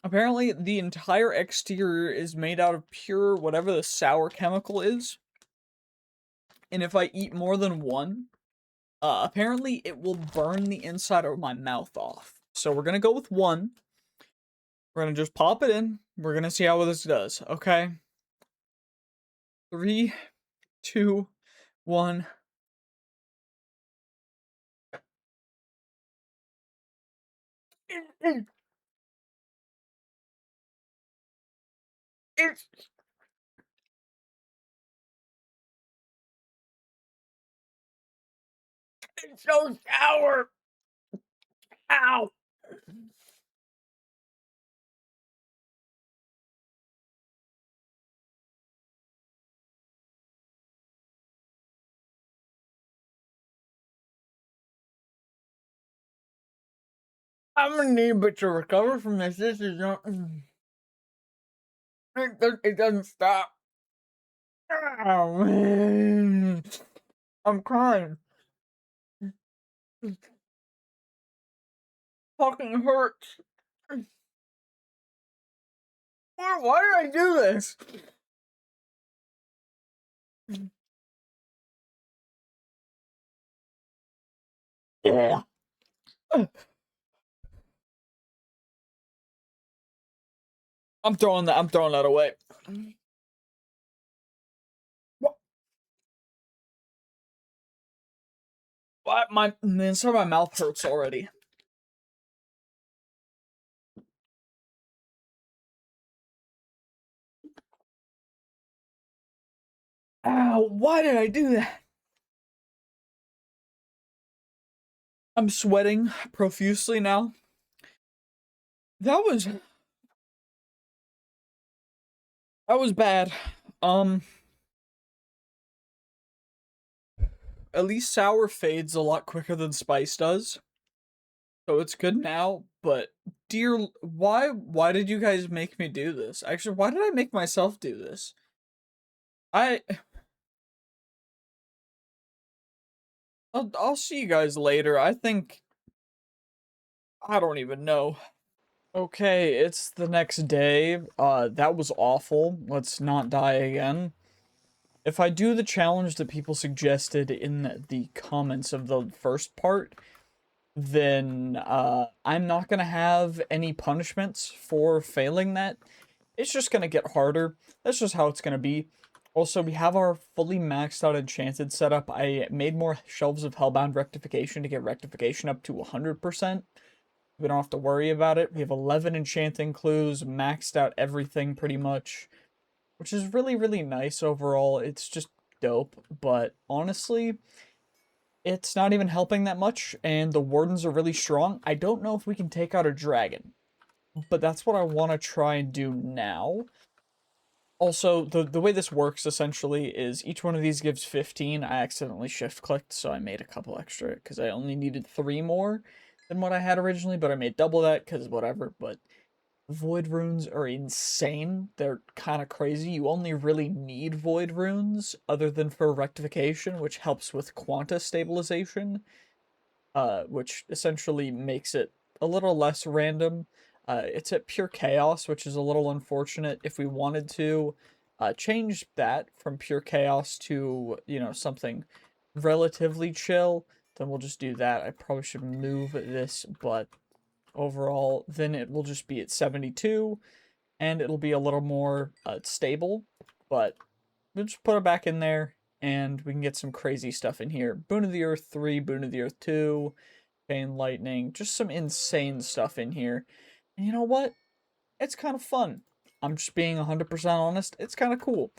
A: Apparently, the entire exterior is made out of pure whatever the sour chemical is. and if I eat more than one, apparently it will burn the inside of my mouth off. So we're gonna go with one. We're gonna just pop it in. We're gonna see how this does, okay? 3, 2, 1. It's so sour. Ow. I'm gonna need a bit to recover from this. This is not. It doesn't stop. Oh, man. I'm crying. Fucking hurts. Why did I do this? Yeah. I'm throwing that away. What? The inside of my mouth hurts already. Ow, why did I do that? I'm sweating profusely now. That was bad. At least sour fades a lot quicker than spice does. So it's good now, but dear, why did you guys make me do this? Actually, why did I make myself do this? I'll see you guys later. I don't even know. Okay, it's the next day. That was awful. Let's not die again. If I do the challenge that people suggested in the comments of the first part, then I'm not gonna have any punishments for failing that. It's just gonna get harder. That's just how it's gonna be. Also, we have our fully maxed out enchanted setup. I made more shelves of Hellbound Rectification to get Rectification up to 100%. We don't have to worry about it. We have 11 enchanting clues, maxed out everything pretty much, which is really, really nice overall. It's just dope, but honestly, it's not even helping that much, and the wardens are really strong. I don't know if we can take out a dragon, but that's what I want to try and do now. Also, the way this works essentially is each one of these gives 15. I accidentally shift clicked, so I made a couple extra because I only needed 3 more than what I had originally, but I made double that because whatever. But void runes are insane. They're kind of crazy. You only really need void runes other than for rectification, which helps with quanta stabilization, which essentially makes it a little less random. It's at pure chaos, which is a little unfortunate. If we wanted to change that from pure chaos to, you know, something relatively chill, then we'll just do that. I probably should move this, but overall, then it will just be at 72, and it'll be a little more stable, but we'll just put it back in there, and we can get some crazy stuff in here. Boon of the Earth 3, Boon of the Earth 2, Chain Lightning, just some insane stuff in here. And you know what? It's kind of fun. I'm just being 100% honest. It's kind of cool.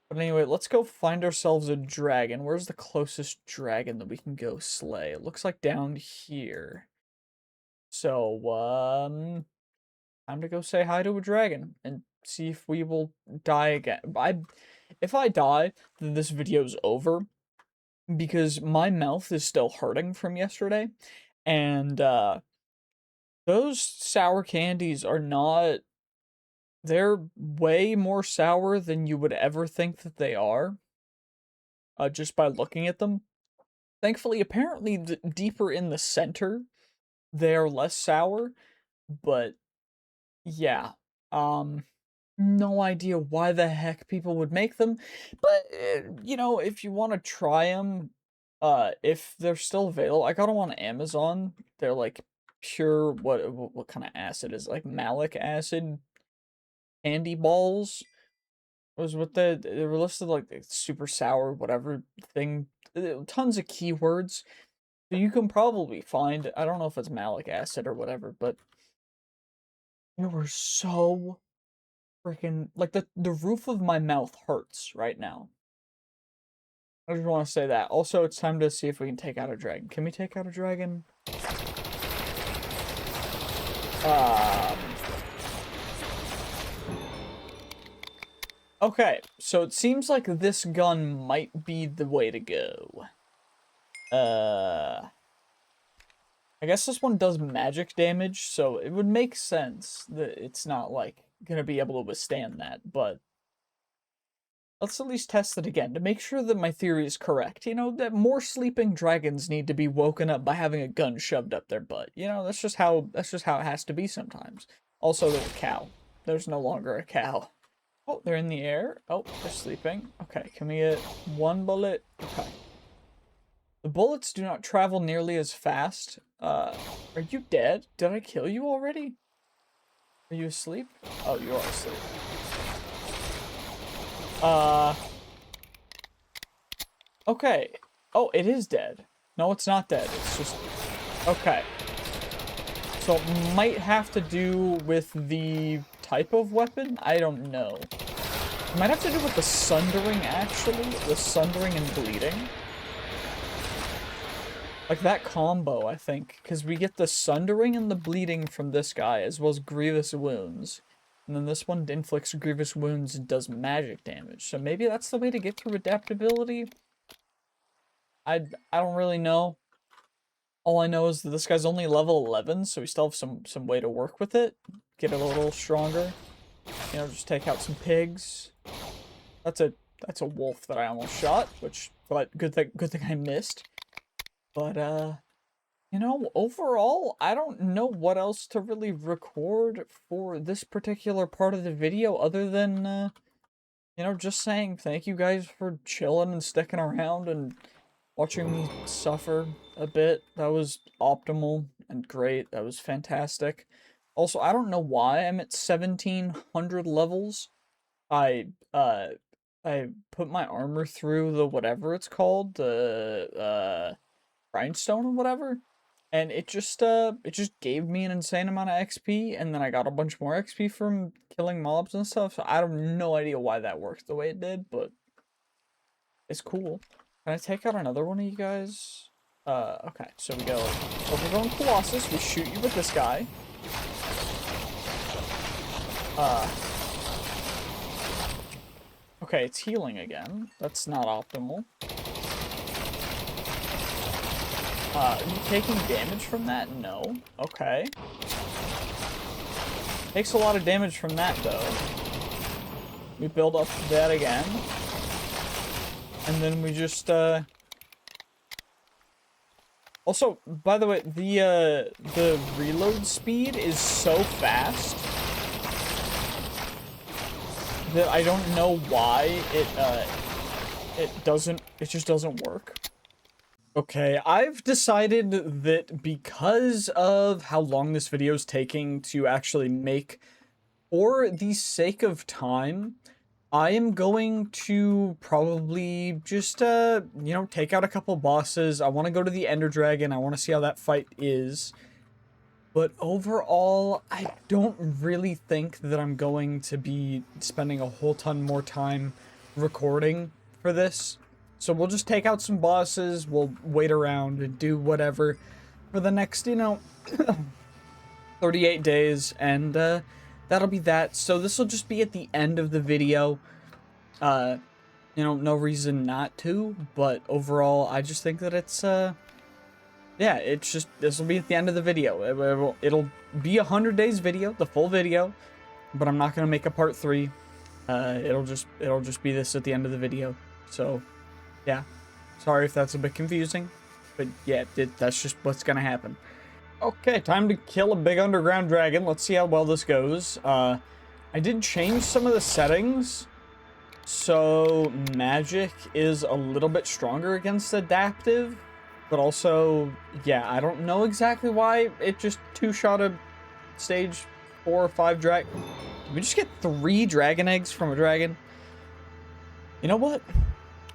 A: But anyway, let's go find ourselves a dragon. Where's the closest dragon that we can go slay? It looks like down here. So, time to go say hi to a dragon and see if we will die again. If I die, then this video's over because my mouth is still hurting from yesterday, and those sour candies are not. They're way more sour than you would ever think that they are. Just by looking at them. Thankfully, apparently, deeper in the center, they are less sour. But yeah, no idea why the heck people would make them, but, you know, if you want to try them, if they're still available, I got them on Amazon. They're like pure, what kind of acid is it? Like malic acid candy balls was what they were listed like super sour, whatever thing, tons of keywords. So you can probably find, I don't know if it's malic acid or whatever, but they were so freaking, like, the roof of my mouth hurts right now. I just want to say that. Also, it's time to see if we can take out a dragon. Can we take out a dragon? Um. Okay, so it seems like this gun might be the way to go. I guess this one does magic damage, so it would make sense that it's not, like, gonna be able to withstand that, but let's at least test it again to make sure that my theory is correct. You know, that more sleeping dragons need to be woken up by having a gun shoved up their butt. You know, that's just how it has to be sometimes. Also, there's a cow. There's no longer a cow. Oh, they're in the air. Oh, they're sleeping. Okay, can we get one bullet? Okay. The bullets do not travel nearly as fast. Are you dead? Did I kill you already? Are you asleep? Oh, you are asleep. Okay. Oh, it is dead. No, it's not dead. It's just... Okay. So it might have to do with the type of weapon? I don't know. It might have to do with the sundering, actually. The sundering and bleeding. Like that combo, I think. Because we get the sundering and the bleeding from this guy, as well as grievous wounds. And then this one inflicts grievous wounds and does magic damage. So maybe that's the way to get through adaptability? I don't really know. All I know is that this guy's only level 11, so we still have some way to work with it. Get it a little stronger. You know, just take out some pigs. That's a wolf that I almost shot, but good thing I missed. But you know, overall, I don't know what else to really record for this particular part of the video other than you know, just saying thank you guys for chilling and sticking around and watching me suffer a bit. That was optimal and great. That was fantastic. Also, I don't know why I'm at 1700 levels. I put my armor through the whatever it's called, the grindstone or whatever, and it just gave me an insane amount of XP, and then I got a bunch more XP from killing mobs and stuff. So I have no idea why that works the way it did, but it's cool. Can I take out another one of you guys? Okay, so we go Overgrown Colossus, we shoot you with this guy. Okay, it's healing again. That's not optimal. Are you taking damage from that? No. Okay. Takes a lot of damage from that, though. We build up that again. And then we just, Also, by the way, the reload speed is so fast that I don't know why it just doesn't work. Okay, I've decided that because of how long this video is taking to actually make, for the sake of time, I am going to probably just, you know, take out a couple bosses. I want to go to the Ender Dragon. I want to see how that fight is. But overall, I don't really think that I'm going to be spending a whole ton more time recording for this. So we'll just take out some bosses, we'll wait around and do whatever for the next, you know, 38 days, and that'll be that. So this will just be at the end of the video. You know, no reason not to, but overall, I just think that it's, yeah, it's just, this will be at the end of the video. It'll be 100 days video, the full video, but I'm not going to make a part 3. It'll just be this at the end of the video. So, yeah, sorry if that's a bit confusing, but yeah, that's just what's going to happen. Okay, time to kill a big underground dragon. Let's see how well this goes. I did change some of the settings, so magic is a little bit stronger against adaptive, but also, yeah, I don't know exactly why it just two-shot a stage 4 or 5 drag. Did we just get 3 dragon eggs from a dragon? You know what?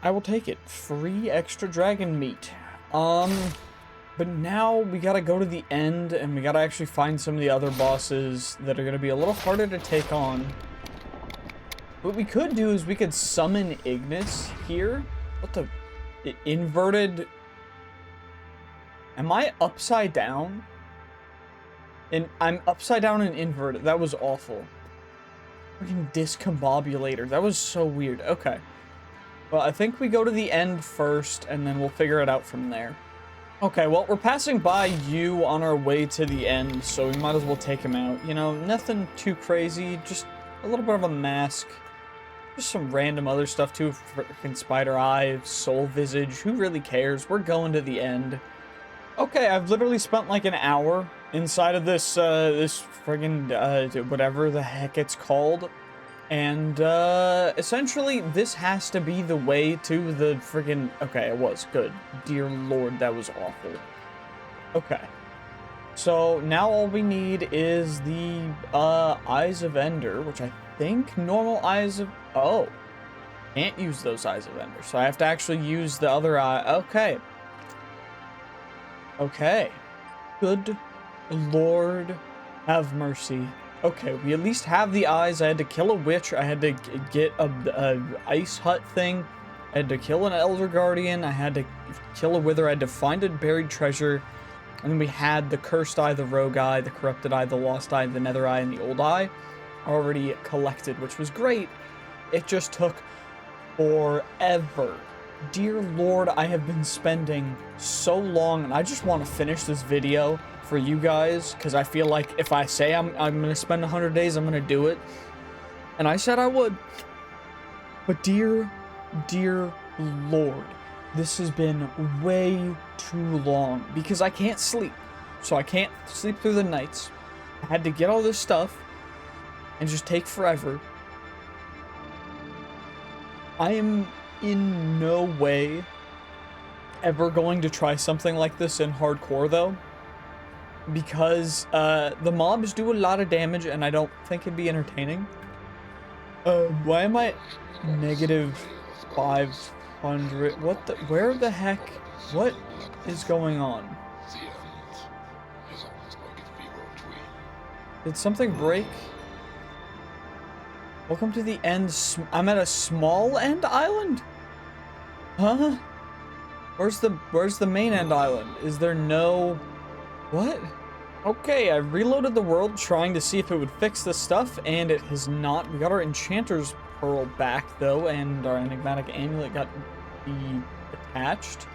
A: I will take it. Free extra dragon meat. But now we gotta go to the end, and we gotta actually find some of the other bosses that are gonna be a little harder to take on. What we could do is we could summon Ignis here. What the... inverted... Am I upside down? And I'm upside down and inverted. That was awful. Freaking discombobulator. That was so weird. Okay. Well, I think we go to the end first, and then we'll figure it out from there. Okay, well, we're passing by you on our way to the end, so we might as well take him out. You know, nothing too crazy, just a little bit of a mask. Just some random other stuff too, freaking spider eye, soul visage, who really cares? We're going to the end. Okay, I've literally spent like an hour inside of this, this friggin', whatever the heck it's called. And, essentially, this has to be the way to the friggin'... Okay, it was. Good. Dear Lord, that was awful. Okay. So, now all we need is the, Eyes of Ender, which I think normal Eyes of... Oh. Can't use those Eyes of Ender, so I have to actually use the other eye. Okay. Okay. Good Lord have mercy. Okay, we at least have the eyes. I had to kill a witch. I had to get a ice hut thing. I had to kill an elder guardian. I had to kill a wither. I had to find a buried treasure. And then we had the cursed eye, the rogue eye, the corrupted eye, the lost eye, the nether eye, and the old eye already collected, which was great. It just took forever. Dear Lord, I have been spending so long, and I just want to finish this video for you guys, because I feel like if I say I'm gonna spend 100 days, I'm gonna do it. And I said I would. But dear Lord, this has been way too long, because I can't sleep. So I can't sleep through the nights. I had to get all this stuff and just take forever. I am in no way ever going to try something like this in hardcore, though, because the mobs do a lot of damage, and I don't think it'd be entertaining. Why am I negative 500? What the? Where the heck? What is going on?
B: The end is almost like a fever dream.
A: Did something break? Welcome to the end. I'm at a small end island? Huh? Where's the main end island? Is there no... What? Okay, I reloaded the world trying to see if it would fix this stuff, and it has not. We got our Enchanter's Pearl back, though, and our Enigmatic Amulet got detached.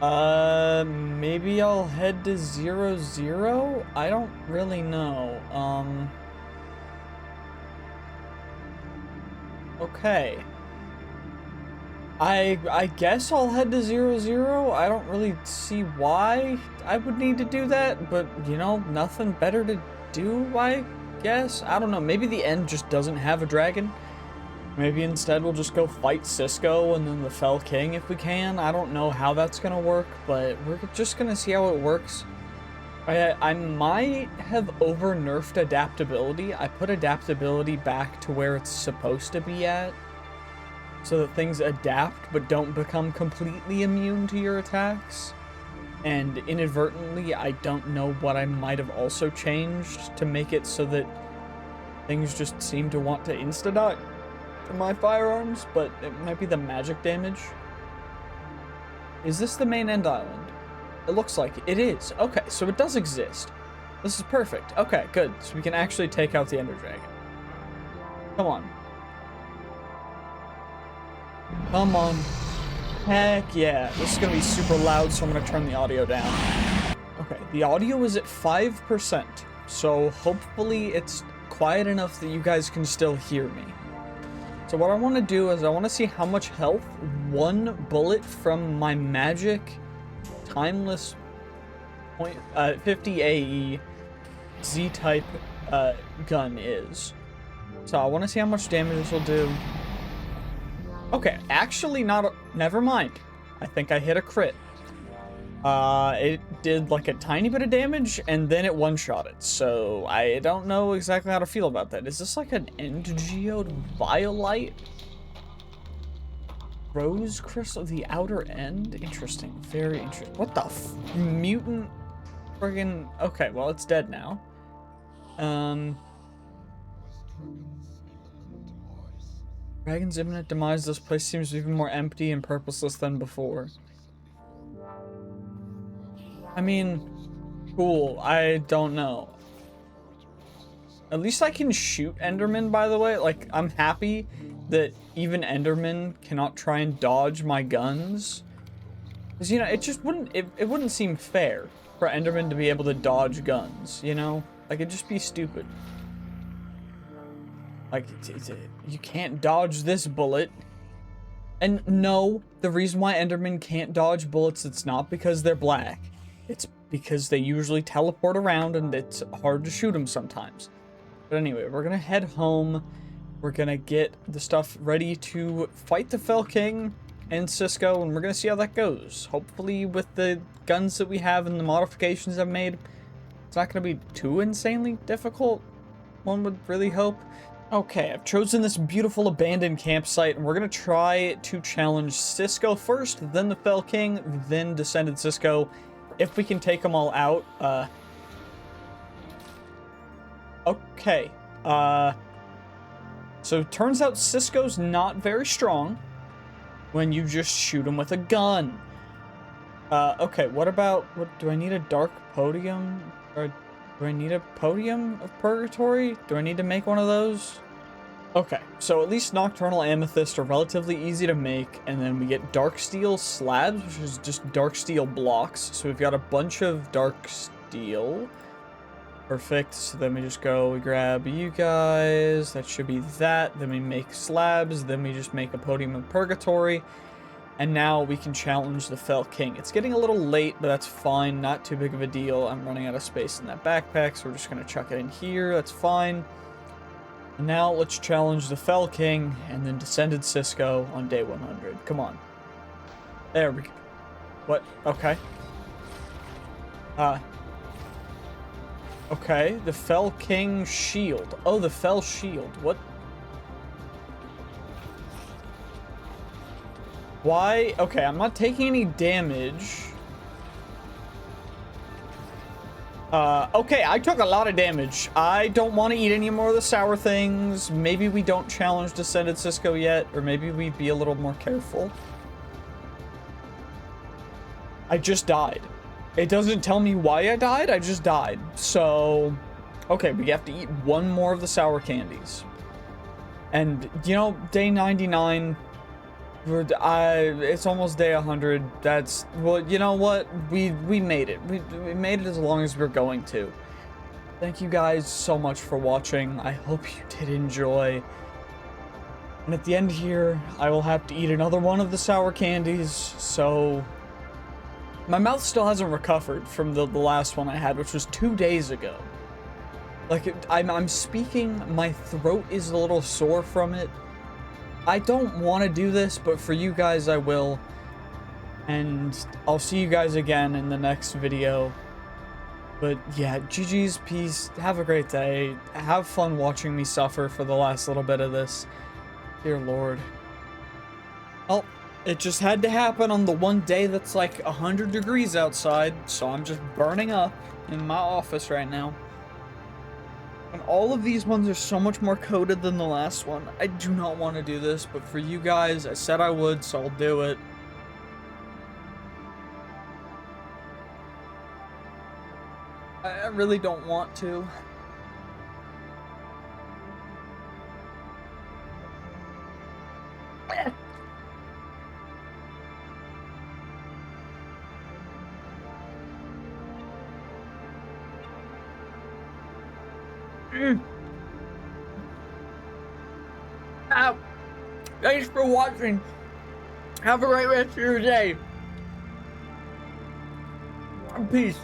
A: Maybe I'll head to 0-0? I don't really know. Okay. I guess I'll head to 0-0. I don't really see why I would need to do that, but, you know, nothing better to do, I guess. I don't know. Maybe the end just doesn't have a dragon. Maybe instead we'll just go fight Cisco and then the Fell King if we can. I don't know how that's gonna work, but we're just gonna see how it works. I might have over-nerfed adaptability. I put adaptability back to where it's supposed to be at, so that things adapt but don't become completely immune to your attacks. And inadvertently, I don't know what I might have also changed to make it so that things just seem to want to insta-die to my firearms, but it might be the magic damage. Is this the main end island? It looks like it is. Okay, so it does exist. This is perfect. Okay, good. So we can actually take out the Ender Dragon. Come on. Come on. Heck yeah. This is gonna be super loud, so I'm gonna turn the audio down. Okay, the audio is at 5%, so hopefully it's quiet enough that you guys can still hear me. So what I want to do is I want to see how much health one bullet from my magic timeless 50 AE Z-type gun is. So I want to see how much damage this will do. Okay, actually never mind. I think I hit a crit. It did like a tiny bit of damage and then it one-shotted. So I don't know exactly how to feel about that. Is this like an end geode violite? Rose crystal, the outer end? Interesting, very interesting. What the mutant friggin', okay, well it's dead now. Dragon's imminent demise. This place seems even more empty and purposeless than before. I mean, cool. I don't know. At least I can shoot Enderman, by the way. Like, I'm happy that even Enderman cannot try and dodge my guns. Because, you know, it just wouldn't, it wouldn't seem fair for Enderman to be able to dodge guns, you know? Like, it'd just be stupid. Like, you can't dodge this bullet. And no, the reason why Endermen can't dodge bullets, it's not because they're black. It's because they usually teleport around and it's hard to shoot them sometimes. But anyway, we're gonna head home. We're gonna get the stuff ready to fight the Fell King and Cisco, and we're gonna see how that goes. Hopefully with the guns that we have and the modifications I've made, it's not gonna be too insanely difficult, one would really hope. Okay, I've chosen this beautiful abandoned campsite, and we're gonna try to challenge Cisco first, then the Fell King, then Descended Cisco. If we can take them all out, okay. So it turns out Cisco's not very strong when you just shoot him with a gun. Okay, what do I need a dark podium? Or do I need a podium of purgatory? Do I need to make one of those? Okay, so at least nocturnal amethyst are relatively easy to make, and then we get dark steel slabs, which is just dark steel blocks. So we've got a bunch of dark steel. Perfect. So then we just go, we grab you guys. That should be that. Then we make slabs. Then we just make a podium of purgatory. And now we can challenge the Fell King. It's getting a little late, but that's fine. Not too big of a deal. I'm running out of space in that backpack, so we're just going to chuck it in here. That's fine. And now let's challenge the Fell King and then Descended Cisco on day 100. Come on. There we go. What? Okay. Okay. The Fell King shield. Oh, the Fell shield. What? Why? Okay, I'm not taking any damage. Okay, I took a lot of damage. I don't want to eat any more of the sour things. Maybe we don't challenge Descended Cisco yet, or maybe we be a little more careful. I just died. It doesn't tell me why I died, I just died. So, okay, we have to eat one more of the sour candies. And, you know, day 99... it's almost day 100. That's, well, you know what? We made it. We made it as long as we're going to. Thank you guys so much for watching. I hope you did enjoy. And at the end here, I will have to eat another one of the sour candies. So, my mouth still hasn't recovered from the last one I had, which was 2 days ago. Like, I'm speaking, my throat is a little sore from it. I don't want to do this, but for you guys I will. And I'll see you guys again in the next video. But yeah, GG's, peace, have a great day. Have fun watching me suffer for the last little bit of this. Dear Lord. Well, it just had to happen on the one day that's like 100 degrees outside, so I'm just burning up in my office right now. And all of these ones are so much more coated than the last one. I do not want to do this, but for you guys, I said I would, so I'll do it. I really don't want to. Thanks for watching. Have a great rest of your day. Peace.